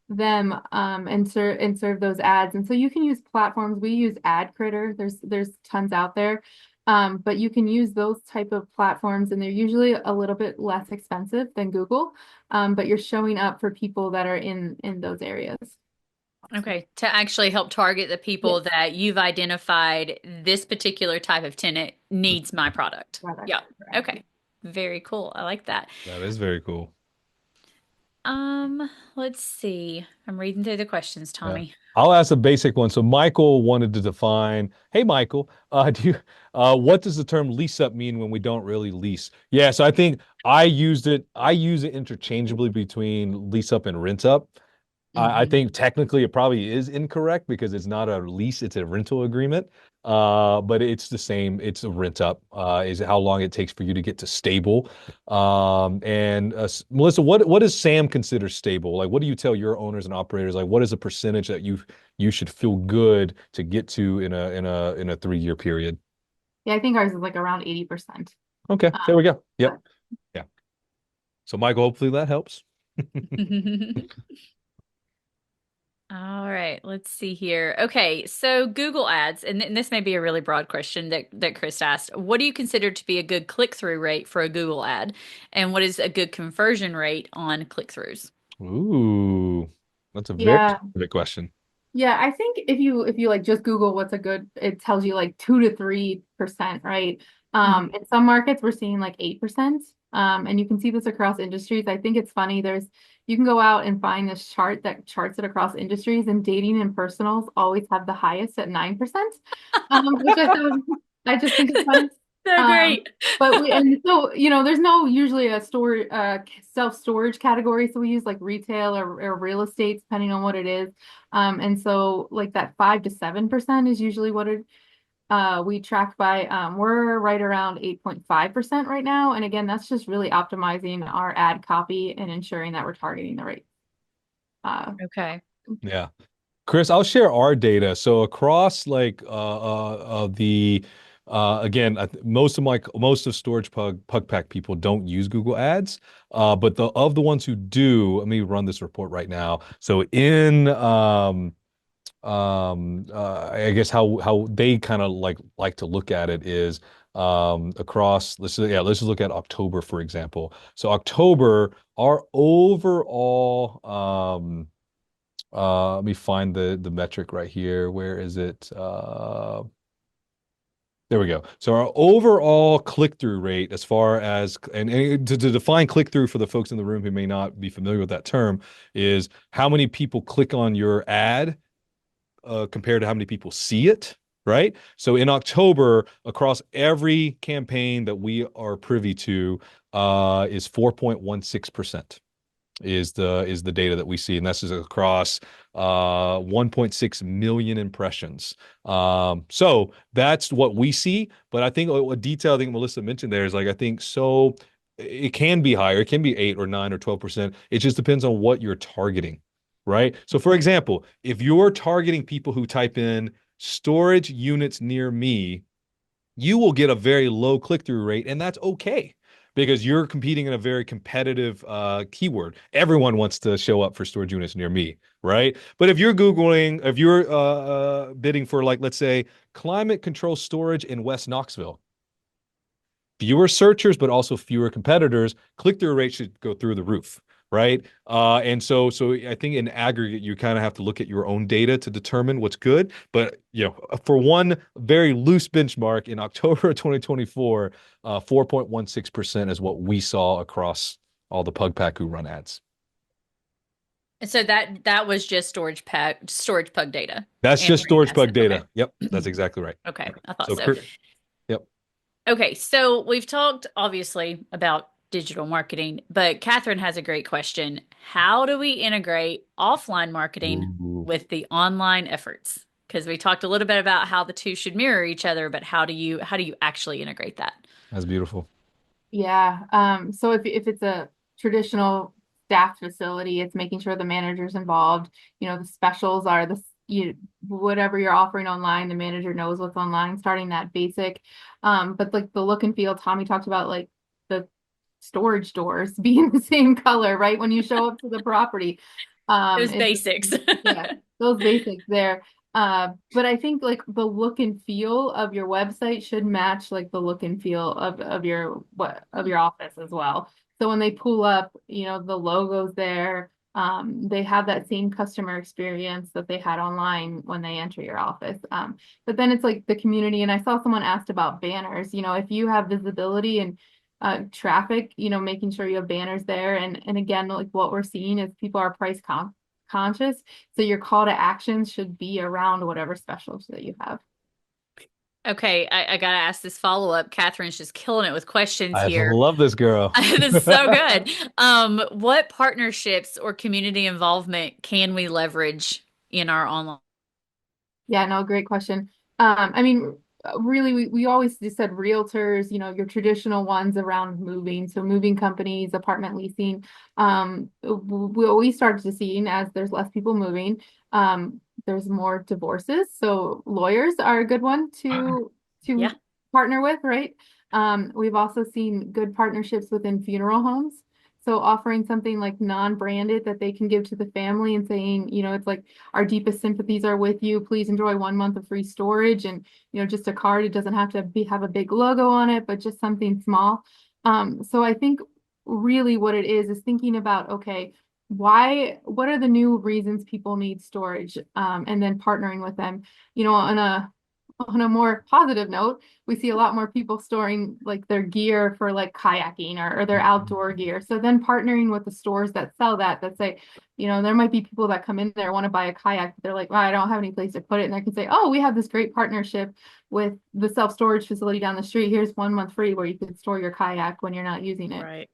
them and serve those ads. And so you can use platforms. We use Ad Critter. There's tons out there. But you can use those type of platforms and they're usually a little bit less expensive than Google. But you're showing up for people that are in those areas. Okay, to actually help target the people Yes, that you've identified, this particular type of tenant needs my product. product. Yeah. Correct. Okay. Very cool. I like that. That is very cool. Let's see. I'm reading through the questions, Yeah. Tommy. I'll ask a basic one. So Michael wanted to define, hey Michael, what does the term lease up mean when we don't really lease? Yeah, so I think I use it interchangeably between lease up and rent up. I Hmm. think technically it probably is incorrect because it's not a lease, it's a rental agreement. But it's the same. It's a rent up, is how long it takes for you to get to stable. And Melissa, what does Sam consider stable? Like, what do you tell your owners and operators? Like, what is a percentage that you should feel good to get to in a 3 year period? Yeah, I think ours is like around 80%. Okay, Um, there we go. but Yep. Yeah. So Michael, hopefully that helps. All right, let's see here. Okay, so Google Ads, and this may be a really broad question that Chris asked. What do you consider to be a good click-through rate for a Google ad? And what is a good conversion rate on click-throughs? Ooh, that's a very yeah, specific question. Yeah, I think if you like just Google what's a good, it tells you like 2 to 3%, right? Mhm. In some markets we're seeing like 8%. And you can see this across industries. I think it's funny. You can go out and find this chart that charts it across industries, and dating and personals always have the highest at 9%. Which I just think is funny. So Um, great. but and so there's no usually a self-storage category, so we use like retail or real estate depending on what it is. And so like that 5 to 7% is usually what we track by. We're right around 8.5% right now. And again, that's just really optimizing our ad copy and ensuring that we're targeting the right. Okay. Yeah. Chris, I'll share our data. So across like the again, most of Storage Pug Pack people don't use Google Ads. But the ones who do, let me run this report right now. So in I guess how they kind of like to look at it is across let's just look at October, for example. So October, our overall let me find the metric right here. Where is it? There we go. So our overall click-through rate, as far as and to define click-through for the folks in the room who may not be familiar with that term, is how many people click on your ad compared to how many people see it, right? So in October, across every campaign that we are privy to, is 4.16% is the data that we see, and this is across 1.6 million impressions. So that's what we see. But I think a detail I think Melissa mentioned there is like I think so it can be higher, it can be 8 or 9 or 12%. It just depends on what you're targeting, right? So for example, if you're targeting people who type in storage units near me, you will get a very low click-through rate, and that's okay. because you're competing in a very competitive keyword. Everyone wants to show up for storage units near me, right? But if you're bidding for, like, let's say, climate control storage in West Knoxville, fewer searchers, but also fewer competitors, click-through rate should go through the roof, right? And so I think in aggregate, you kind of have to look at your own data to determine what's good. But for one very loose benchmark in October of 2024, 4.16% is what we saw across all the Pug who run ads. And so that was just storage pug data. That's just Answering storage asset. Pug data. Okay. Yep, that's exactly right. Okay, I thought So, so. yep. Okay, so we've talked obviously about digital marketing, but Catherine has a great question. How do we integrate offline marketing Ooh, with the online efforts? Because we talked a little bit about how the two should mirror each other, but how do you actually integrate that? that's beautiful. Yeah. So if it's a traditional staffed facility, it's making sure the manager's involved. The specials are whatever you're offering online, the manager knows what's online, starting that basic. But like the look and feel, Tommy talked about, like the storage doors being the same color, right? When you show up to the property. Those It's basics. yeah, those basics there. But I think like the look and feel of your website should match like the look and feel of your office as well. So when they pull up, the logo's there. They have that same customer experience that they had online when they enter your office. But then it's like the community, and I saw someone asked about banners. If you have visibility and traffic, making sure you have banners there. And again, like what we're seeing is people are conscious. So your call to actions should be around whatever specials that you have. Okay, I gotta ask this follow-up. Catherine's just killing it with questions I here. love this girl. This is so good. What partnerships or community involvement can we leverage in our online? Yeah, no, great question. I mean, really, we always just said realtors, your traditional ones around moving. So moving companies, apartment leasing. What we started to see as there's less people moving, there's more divorces. So lawyers are a good one to Yeah, partner with, right? We've also seen good partnerships within funeral homes. So offering something like non-branded that they can give to the family and saying, it's like our deepest sympathies are with you. Please enjoy 1 month of free storage, and just a card. It doesn't have to have a big logo on it, but just something small. So I think really what it is thinking about, okay, what are the new reasons people need storage, and then partnering with them. On a more positive note, we see a lot more people storing like their gear for like kayaking or their outdoor gear. So then partnering with the stores that sell that say, there might be people that come in there want to buy a kayak, but they're like, well, I don't have any place to put it. And I can say, oh, we have this great partnership with the self-storage facility down the street. Here's 1 month free where you can store your kayak when you're not using it. right,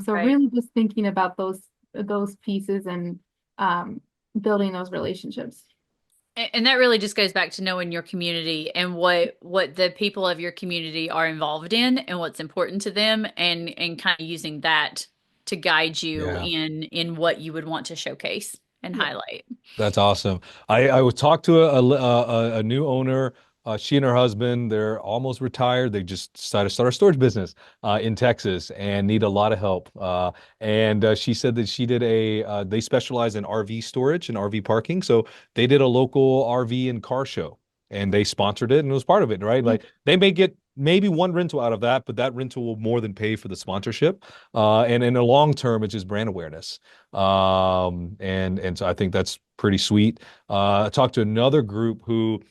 So right. really just thinking about those pieces and building those relationships. And that really just goes back to knowing your community and what the people of your community are involved in and what's important to them, and kind of using that to guide you Yeah. in what you would want to showcase and Yeah. highlight. That's awesome. I would talk to a new owner. She and her husband, they're almost retired. They just decided to start a storage business in Texas and need a lot of help. And she said that they specialize in RV storage and RV parking. So they did a local RV and car show and they sponsored it and it was part of it, right? Like they may get maybe one rental out of that, but that rental will more than pay for the sponsorship. And in the long term, it's just brand awareness. And so I think that's pretty sweet. I talked to another group who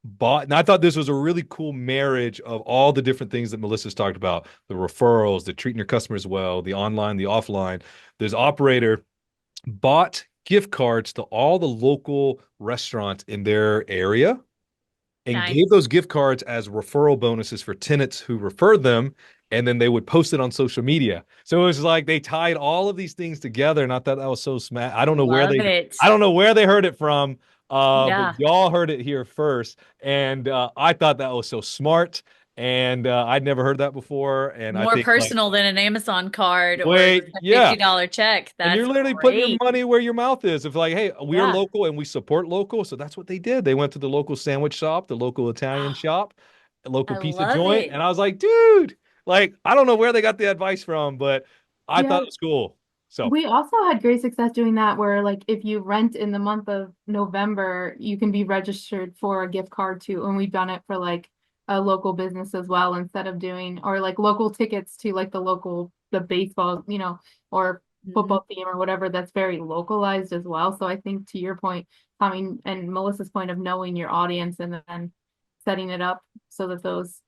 bought, and I thought this was a really cool marriage of all the different things that Melissa's talked about, the referrals, the treating your customers well, the online, the offline. This operator bought gift cards to all the local restaurants in their area and gave Nice. those gift cards as referral bonuses for tenants who referred them. And then they would post it on social media. So it was like they tied all of these things together. And I thought that was so smart. Love it. I don't know where they heard it from, but Yeah. y'all heard it here first. And I thought that was so smart. And I'd never heard that before. And I More think like, personal than an Amazon card or just wait, a yeah. $50 check. And you're That's literally putting your great. money where your mouth is. If like, hey, we're Yeah. local and we support local. So that's what they did. They went to the local sandwich shop, the local Italian shop, a local I pizza love joint. it. And I was like, dude. Like, I don't know where they got the advice from, but I thought Yeah, it was cool. So, we also had great success doing that where like if you rent in the month of November, you can be registered for a gift card too. And we've done it for like a local business as well instead of doing or like local tickets to like the baseball, or Mhm. football team or whatever that's very localized as well. So I think to your point, Tommy and Melissa's point of knowing your audience and then setting it up so that those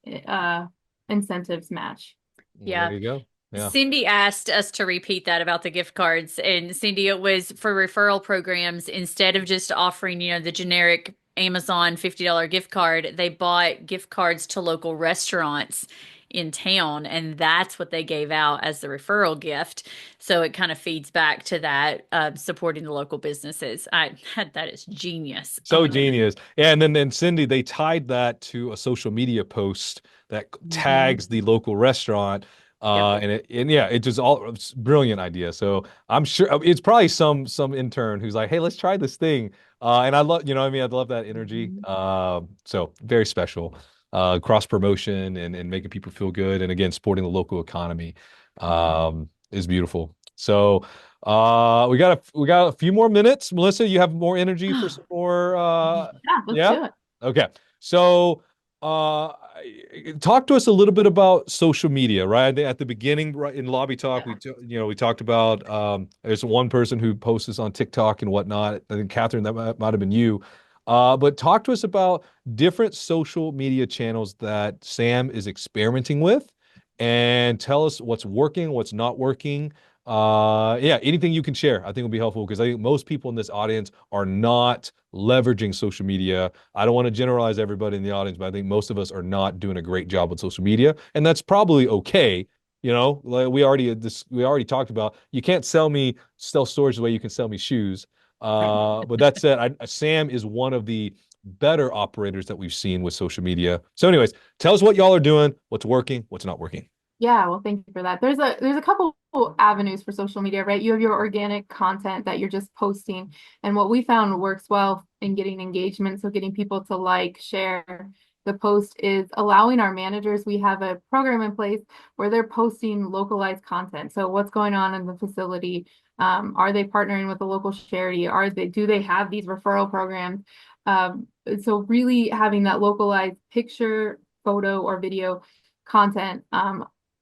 incentives match. well, there Yeah. you go. Yeah. Cindy asked us to repeat that about the gift cards. And Cindy, it was for referral programs. Instead of just offering, the generic Amazon $50 gift card, they bought gift cards to local restaurants in town. And that's what they gave out as the referral gift. So it kind of feeds back to that, supporting the local businesses. That is genius. Oh So my goodness. genius. Yeah, and then Cindy, they tied that to a social media post that Mhm. tags the local restaurant. Yep. And yeah, it just all it's a brilliant idea. So I'm sure it's probably some intern who's like, hey, let's try this thing. And I love, what I mean, I love that energy. Mhm. So very special. Cross promotion and making people feel good. And again, supporting the local economy is beautiful. So we got a few more minutes. Melissa, you have more energy for some more Yeah, let's yeah? do it. Okay. So uh talk to us a little bit about social media, right? At the beginning, right in lobby talk, Yeah. we talked about there's one person who posts this on TikTok and whatnot. I think Catherine, that might have been you. But talk to us about different social media channels that Sam is experimenting with and tell us what's working, what's not working. Yeah, anything you can share, I think will be helpful because I think most people in this audience are not leveraging social media. I don't want to generalize everybody in the audience, but I think most of us are not doing a great job with social media, and that's probably okay. Like we already talked about. You can't sell storage the way you can sell me shoes. Right. But that said, Sam is one of the better operators that we've seen with social media. So, anyways, tell us what y'all are doing, what's working, what's not working. Yeah, well, thank you for that. There's a couple avenues for social media, right? You have your organic content that you're just posting, and what we found works well in getting engagement, so getting people to like, share the post is allowing our managers. We have a program in place where they're posting localized content. So what's going on in the facility? Are they partnering with a local charity? Do they have these referral programs? So really having that localized picture, photo, or video content.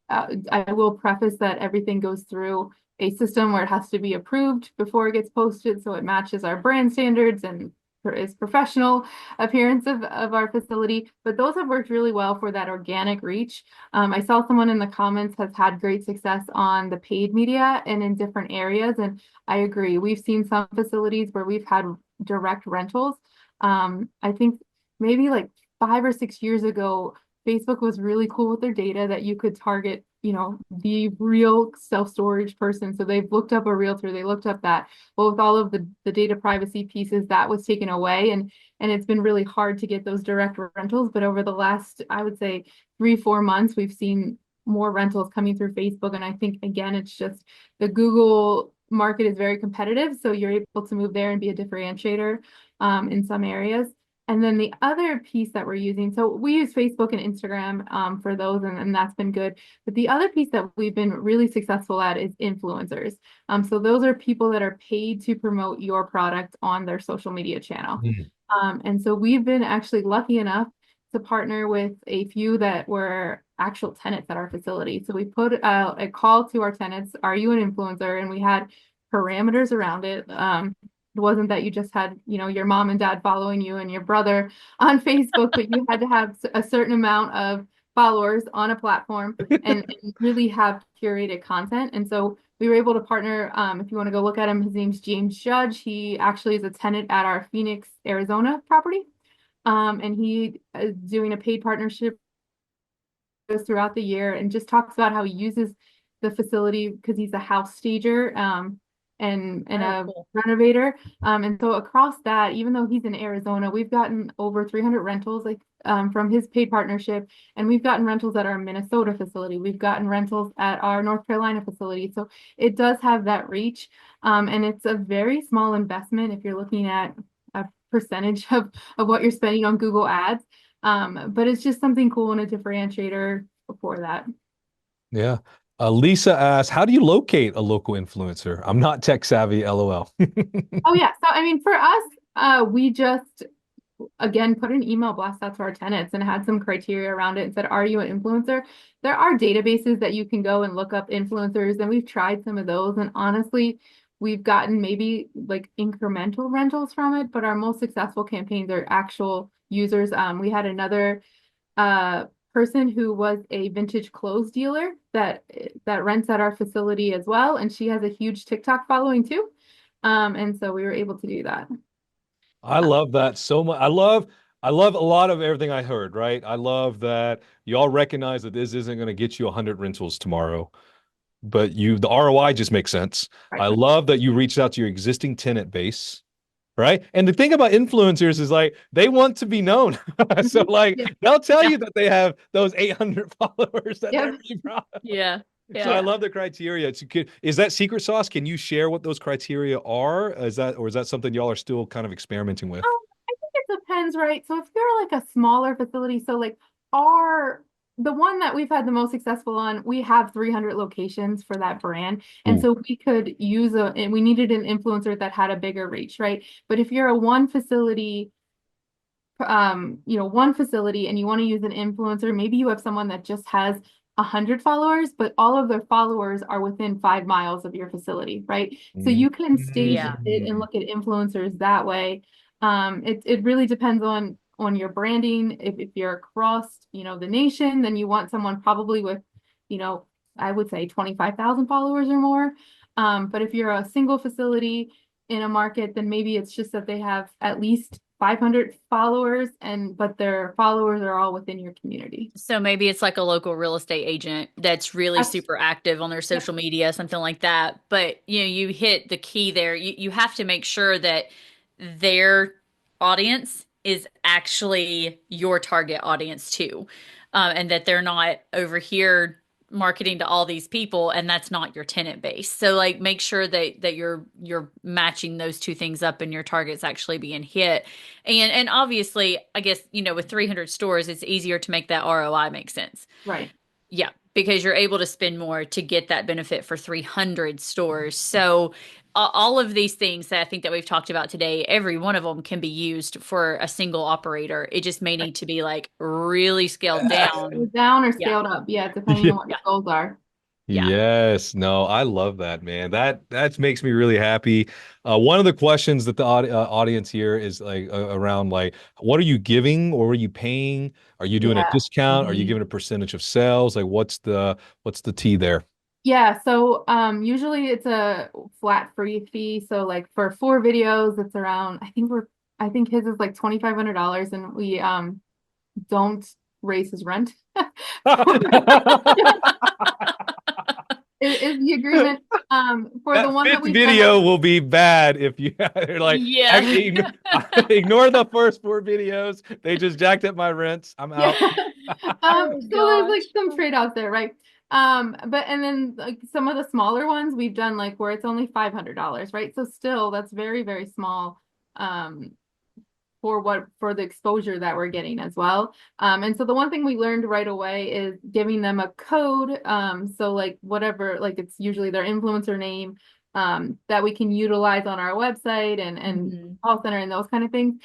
I will preface that everything goes through a system where it has to be approved before it gets posted, so it matches our brand standards and is professional appearance of our facility. But those have worked really well for that organic reach. I saw someone in the comments has had great success on the paid media and in different areas, and I agree. We've seen some facilities where we've had direct rentals. I think maybe like 5 or 6 years ago, Facebook was really cool with their data that you could target, the real self-storage person. So they've looked up a realtor, they looked up that. Well, with all of the data privacy pieces, that was taken away, and it's been really hard to get those direct rentals. But over the last, I would say, 3, 4 months, we've seen more rentals coming through Facebook. And I think again, it's just the Google market is very competitive. So you're able to move there and be a differentiator in some areas. And then the other piece that we're using, so we use Facebook and Instagram for those, and that's been good. But the other piece that we've been really successful at is influencers. So those are people that are paid to promote your product on their social media channel. Mm. And so we've been actually lucky enough to partner with a few that were actual tenants at our facility. So we put out a call to our tenants, are you an influencer? And we had parameters around it. It wasn't that you just had, your mom and dad following you and your brother on Facebook, but you had to have a certain amount of followers on a platform and really have curated content. And so we were able to partner. If you want to go look at him, his name's James Judge. He actually is a tenant at our Phoenix, Arizona property. And he is doing a paid partnership goes throughout the year and just talks about how he uses the facility because he's a house stager and Oh, a cool. renovator. And so across that, even though he's in Arizona, we've gotten over 300 rentals from his paid partnership, and we've gotten rentals at our Minnesota facility. We've gotten rentals at our North Carolina facility. So it does have that reach, and it's a very small investment if you're looking at a percentage of what you're spending on Google Ads. But it's just something cool and a differentiator for that. Yeah. Lisa asks, how do you locate a local influencer? I'm not tech savvy, LOL. Oh yeah. So I mean, for us, we just again put an email blast out to our tenants and had some criteria around it and said, are you an influencer? There are databases that you can go and look up influencers, and we've tried some of those. And honestly, we've gotten maybe like incremental rentals from it, but our most successful campaigns are actual users. We had another uh person who was a vintage clothes dealer that rents at our facility as well, and she has a huge TikTok following too. And so we were able to do that. I love that so much. I love a lot of everything I heard, right? I love that y'all recognize that this isn't going to get you 100 rentals tomorrow, but the ROI just makes sense. Right. I love that you reached out to your existing tenant base, right? And the thing about influencers is like they want to be known. So Mhm. like Yeah. they'll tell Yeah. you that they have those 800 followers that they're Yeah. really proud of. Yeah. So I Yeah. Yeah. love the criteria. Is that secret sauce? Can you share what those criteria are? Is that something y'all are still kind of experimenting with? I think it depends, right? So if you're like a smaller facility, so like our the one that we've had the most successful on, we have 300 locations for that brand. And Ooh. so we could and we needed an influencer that had a bigger reach, right? But if you're a one facility, one facility and you want to use an influencer, maybe you have someone that just has 100 followers, but all of their followers are within 5 miles of your facility, right? So you can stage Yeah. it and Mm. look at influencers that way. It really depends on your branding. If you're across, the nation, then you want someone probably with, you know, I would say 25,000 followers or more. But if you're a single facility in a market, then maybe it's just that they have at least 500 followers, but their followers are all within your community. So maybe it's like a local real estate agent that's really That's, super active on their yep, social media, something like that. But you hit the key there. You have to make sure that their audience is actually your target audience too, and that they're not over here marketing to all these people and that's not your tenant base. So like make sure that you're matching those two things up and your target's actually being hit. And obviously, I guess, with 300 stores, it's easier to make that ROI make sense. right. Yeah, because you're able to spend more to get that benefit for 300 stores. So all of these things that I think that we've talked about today, every one of them can be used for a single operator. It just may need to be like really scaled down. Down or Yeah. scaled up, yeah, depending on what your Yeah. goals are. Yeah. Yes, no, I love that, man. That makes me really happy. One of the questions that the audience here is like around like, what are you giving or are you paying? Are you doing a Yeah. discount? Are you Mhm. giving a percentage of sales? Like, what's the tea there? Yeah, so usually it's a flat free fee. So like for 4 videos, it's around I think his is like $2,500, and we don't raise his rent. Is the agreement for the That one that fifth we've done that video will be bad if you are like Yeah. actually ignore the first 4 videos. They just jacked up my rents. I'm yeah. out. Oh So there's like gosh. some trade-offs there, right? But and then like some of the smaller ones we've done like where it's only $500, right? So still that's very, very small um for the exposure that we're getting as well. And so the one thing we learned right away is giving them a code. So like whatever, like it's usually their influencer name, that we can utilize on our website and Mhm. call center and those kind of things.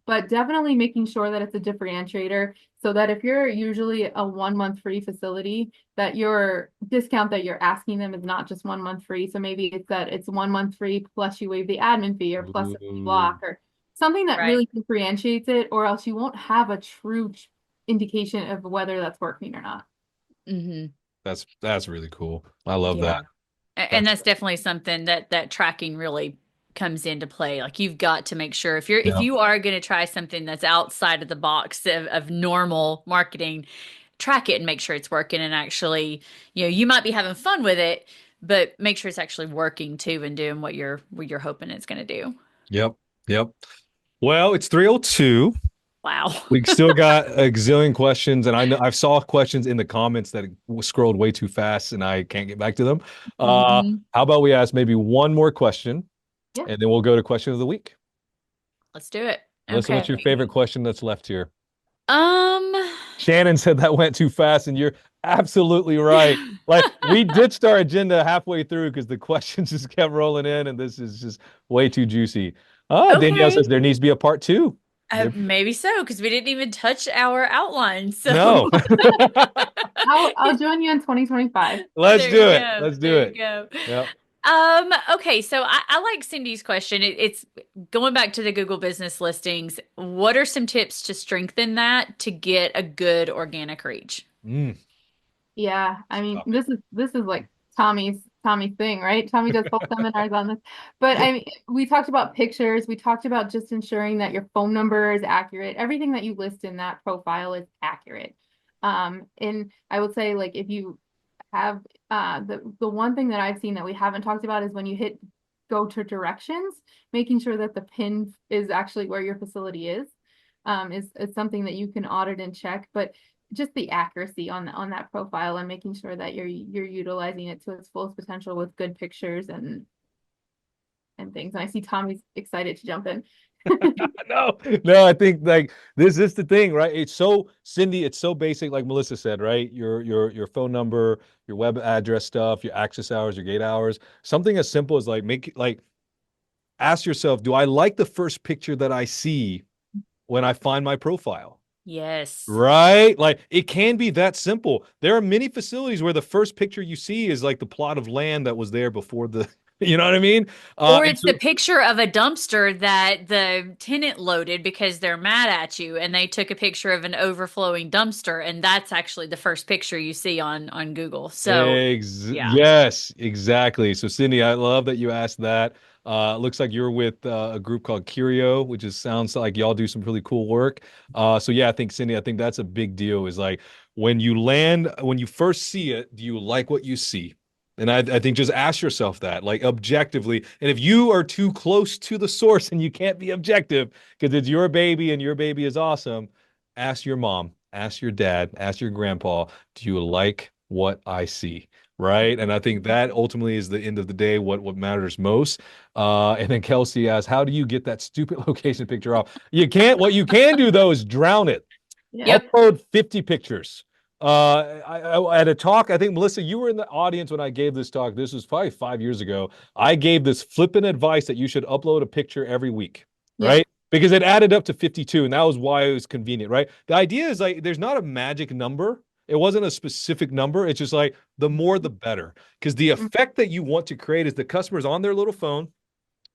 But definitely making sure that it's a differentiator so that if you're usually a 1 month free facility, that your discount that you're asking them is not just 1 month free. So maybe it's that it's 1 month free plus you waive the admin fee or plus a fee Ooh, block or something that Right. really differentiates it, or else you won't have a true indication of whether that's working or not. Hmm. that's really cool. I love that. Yeah. And That's that's definitely something that tracking really comes into play. Like you've got to make sure if yeah. you are going to try something that's outside of the box of normal marketing, track it and make sure it's working and actually, you might be having fun with it, but make sure it's actually working too and doing what you're hoping it's going to do. Yep. Yep. Well, it's 3:02. Wow. We still got a gazillion questions, and I know I've saw questions in the comments that scrolled way too fast, and I can't get back to them. Hmm. How about we ask maybe one more question, Yeah. and then we'll go to question of the week. Let's do it. Melissa, what's Okay. your favorite question that's left here? Um, Shannon said that went too fast, and you're Absolutely right. Like we ditched our agenda halfway through because the questions just kept rolling in, and this is just way too juicy. Ah, Danielle Okay. says there needs to be a part two. There, Maybe so, because we didn't even touch our outline. So no. I'll join you in 2025. Let's there you do it. go. Let's do There you it. go. Yep. Okay, so I like Cindy's question. It's going back to the Google business listings. What are some tips to strengthen that to get a good organic reach? Mm, Yeah, I mean, topic. this is like Tommy's thing, right? Tommy does whole seminars on this. But I mean, we talked about pictures, we talked about just ensuring that your phone number is accurate. Everything that you list in that profile is accurate. And I would say like if you have the one thing that I've seen that we haven't talked about is when you hit go to directions, making sure that the pin is actually where your facility is something that you can audit and check. But just the accuracy on that profile and making sure that you're utilizing it to its fullest potential with good pictures and things. And I see Tommy's excited to jump in. No, no, I think like this is the thing, right? It's so Cindy, it's so basic, like Melissa said, right? Your phone number, your web address stuff, your access hours, your gate hours. Something as simple as like make like ask yourself, do I like the first picture that I see when I find my profile? Yes. Right? Like it can be that simple. There are many facilities where the first picture you see is like the plot of land that was there before the, you know what I mean? Or And it's the so picture of a dumpster that the tenant loaded because they're mad at you and they took a picture of an overflowing dumpster and that's actually the first picture you see on Google. So, yeah. Yes, exactly. So, Cindy, I love that you asked that. Looks like you're with a group called Curio, which is sounds like y'all do some really cool work. So yeah, I think Cindy, I think that's a big deal. Is like when you land, when you first see it, do you like what you see? And I think just ask yourself that, like objectively. And if you are too close to the source and you can't be objective because it's your baby and your baby is awesome, ask your mom, ask your dad, ask your grandpa, do you like what I see? Right. And I think that ultimately is the end of the day, what matters most. And then Kelsey asks, how do you get that stupid location picture off? You can't, what you can do though is drown it. Yeah. Yep. Upload 50 pictures. At a talk, I think Melissa, you were in the audience when I gave this talk. This was probably 5 years ago. I gave this flippant advice that you should upload a picture every week, Yep. right? Because it added up to 52, and that was why it was convenient, right? The idea is like there's not a magic number. It wasn't a specific number. It's just like the more the better. Because the effect that you want to create is the customer's on their little phone,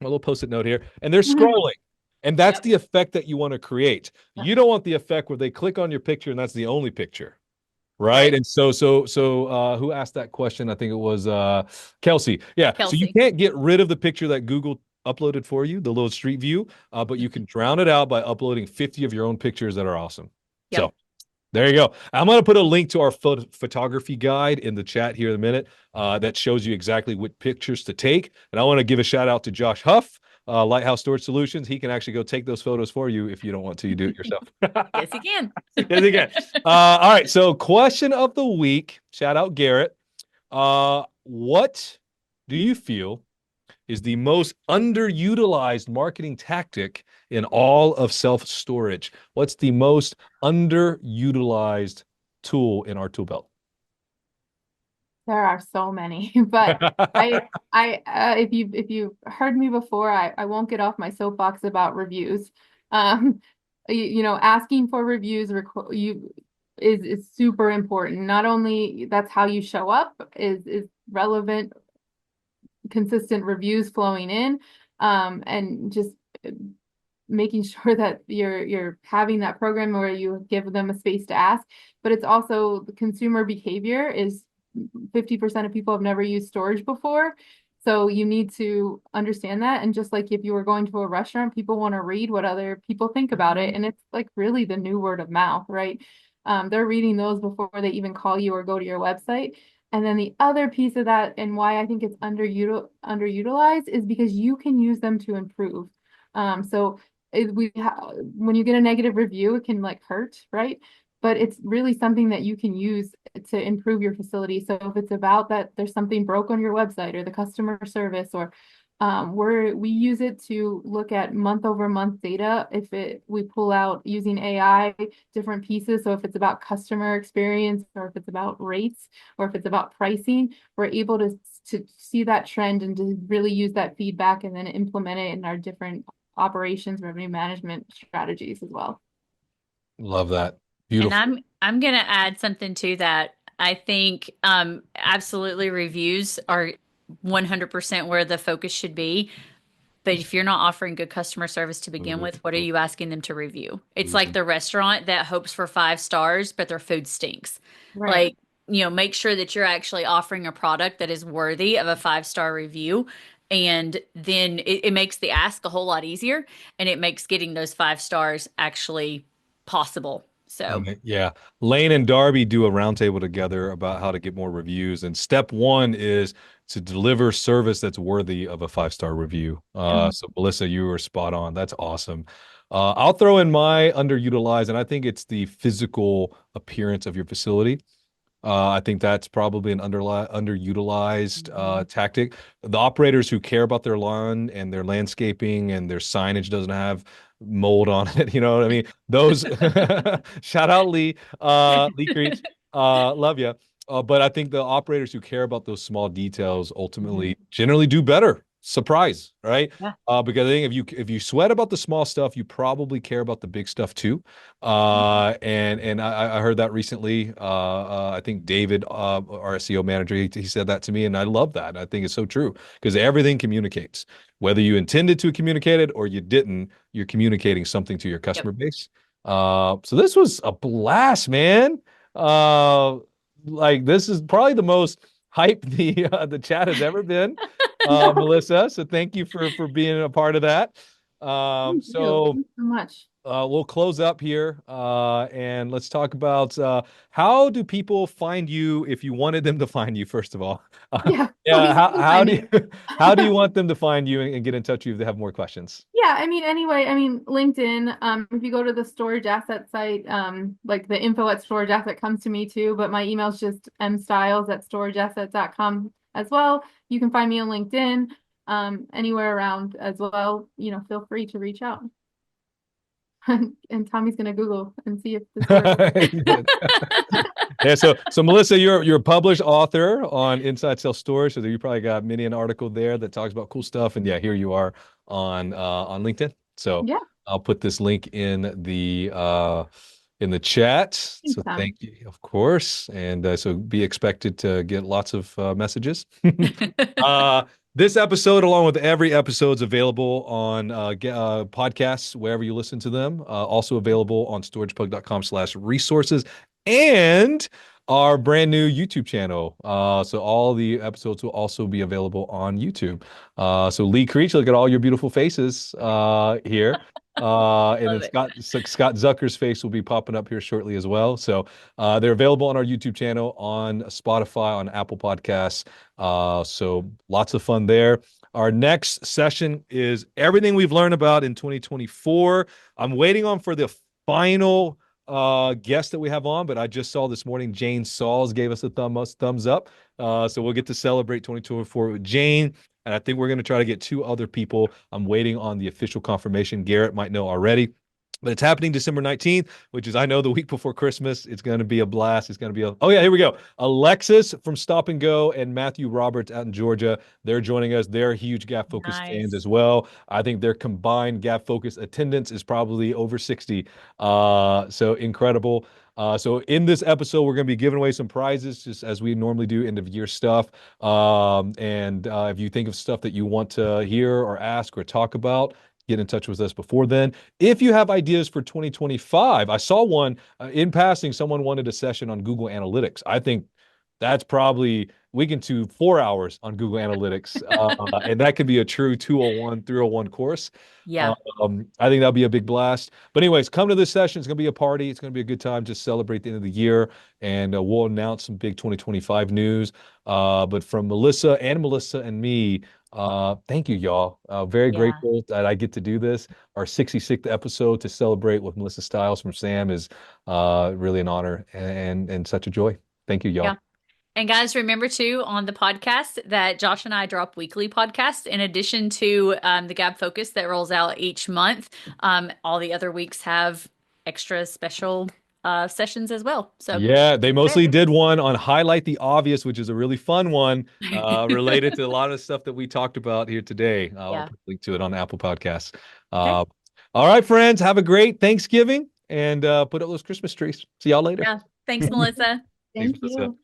my little post-it note here, and they're scrolling. And that's Yep. the effect that you want to create. Yep. You don't want the effect where they click on your picture and that's the only picture. Right. Right. And so who asked that question? I think it was Kelsey. Yeah. So you Kelsey. can't get rid of the picture that Google uploaded for you, the little street view, but you can drown it out by uploading 50 of your own pictures that are awesome. Yep. So there you go. I'm going to put a link to our photography guide in the chat here in a minute that shows you exactly what pictures to take. And I want to give a shout out to Josh Huff, Lighthouse Storage Solutions. He can actually go take those photos for you if you don't want to. You do it yourself. Yes, you can. Yes, he can. All right. So, question of the week. Shout out Garrett. What do you feel is the most underutilized marketing tactic in all of self-storage? What's the most underutilized tool in our tool belt? There are so many, but if you heard me before, I won't get off my soapbox about reviews. Um, asking for reviews is super important. Not only that's how you show up is relevant, consistent reviews flowing in, and just making sure that you're having that program where you give them a space to ask. But it's also the consumer behavior is 50% of people have never used storage before. So you need to understand that. And just like if you were going to a restaurant, people want to read what other people think about it. And it's like really the new word of mouth, right? They're reading those before they even call you or go to your website. And then the other piece of that and why I think it's underutilized is because you can use them to improve. So when you get a negative review, it can like hurt, right? But it's really something that you can use to improve your facility. So if it's about that there's something broke on your website or the customer service or We use it to look at month over month data. We pull out using AI different pieces. So if it's about customer experience, or if it's about rates, or if it's about pricing, we're able to see that trend and to really use that feedback and then implement it in our different operations, revenue management strategies as well. Love that. And Beautiful. I'm gonna add something to that. I think absolutely reviews are 100% where the focus should be. But if you're not offering good customer service to begin with, what are you asking them to review? It's like the restaurant that hopes for 5 stars, but their food stinks. Right. Like, make sure that you're actually offering a product that is worthy of a 5 star review. And then it makes the ask a whole lot easier, and it makes getting those 5 stars actually possible. So, Yeah. Lane and Darby do a roundtable together about how to get more reviews. And step one is to deliver service that's worthy of a 5 star review. Mhm. So Melissa, you were spot on. That's awesome. I'll throw in my underutilized, and I think it's the physical appearance of your facility. I think that's probably an underutilized tactic. The operators who care about their lawn and their landscaping and their signage doesn't have mold on it, you know what I mean? Those shout out Lee Creech, love you. But I think the operators who care about those small details mhm. ultimately generally do better. Surprise, right? Yeah. Because I think if you sweat about the small stuff, you probably care about the big stuff too. And I heard that recently. I think David, our SEO manager, he said that to me, and I love that. I think it's so true because everything communicates. Whether you intended to communicate it or you didn't, you're communicating something to your Yep. customer base. So this was a blast, man. Uh, like this is probably the most hype the chat has ever been, No, Melissa. So thank you for being a part of that. thank you. So. Thanks so much. We'll close up here and let's talk about how do people find you if you wanted them to find you, first of all. Yeah, Yeah, please how find do me. you how do you want them to find you and get in touch with you if they have more questions? Yeah, I mean, anyway, I mean, LinkedIn, if you go to the storage asset site, like the info at storage asset comes to me too, but my email's just mstiles@storageasset.com as well. You can find me on LinkedIn, anywhere around as well. Feel free to reach out. And Tommy's gonna Google and see if this works. Yeah, so Melissa, you're a published author on Inside Self Storage, so you probably got many an article there that talks about cool stuff. And yeah, here you are on LinkedIn. So Yeah, I'll put this link in the chat. thanks, So Tommy. thank you, of course, and so be expected to get lots of messages. Uh, this episode, along with every episode, is available on podcasts wherever you listen to them. Also available on storagepug.com/resources and our brand new YouTube channel. So all the episodes will also be available on YouTube. So Lee Creech, look at all your beautiful faces here. And then Love it. Scott Zucker's face will be popping up here shortly as well. So they're available on our YouTube channel, on Spotify, on Apple Podcasts. So lots of fun there. Our next session is everything we've learned about in 2024. I'm waiting on for the final guest that we have on, but I just saw this morning Jane Sauls gave us a thumbs up. So we'll get to celebrate 2024 with Jane. And I think we're going to try to get 2 other people. I'm waiting on the official confirmation. Garrett might know already. But it's happening December 19th, which is, I know, the week before Christmas. It's going to be a blast. It's going to be oh, yeah, here we go. Alexis from Stop and Go and Matthew Roberts out in Georgia. They're joining us. They're huge Gabfocus fans Nice. as well. I think their combined Gabfocus attendance is probably over 60. So incredible. So in this episode, we're going to be giving away some prizes, just as we normally do end of year stuff. And if you think of stuff that you want to hear or ask or talk about, get in touch with us before then. If you have ideas for 2025, I saw one in passing. Someone wanted a session on Google Analytics. I think that's probably we can do 4 hours on Google Analytics, and that could be a true 201, 301 course. Yeah. I think that'll be a big blast. But anyways, come to this session. It's going to be a party. It's going to be a good time to celebrate the end of the year, and we'll announce some big 2025 news. But from Melissa and me, thank you, y'all. Very Yeah. grateful that I get to do this. Our 66th episode to celebrate with Melissa Stiles from Sam is really an honor and such a joy. Thank you, Yeah. y'all. And guys, remember too on the podcast that Josh and I drop weekly podcasts in addition to the Gabfocus that rolls out each month. All the other weeks have extra special sessions as well. So Yeah, they mostly there. did one on Highlight the Obvious, which is a really fun one related to a lot of stuff that we talked about here today. I'll Yeah. put a link to it on Apple Podcasts. Okay. All right, friends, have a great Thanksgiving and put up those Christmas trees. See y'all later. Yeah. Thanks, Melissa. Thank Melissa. you.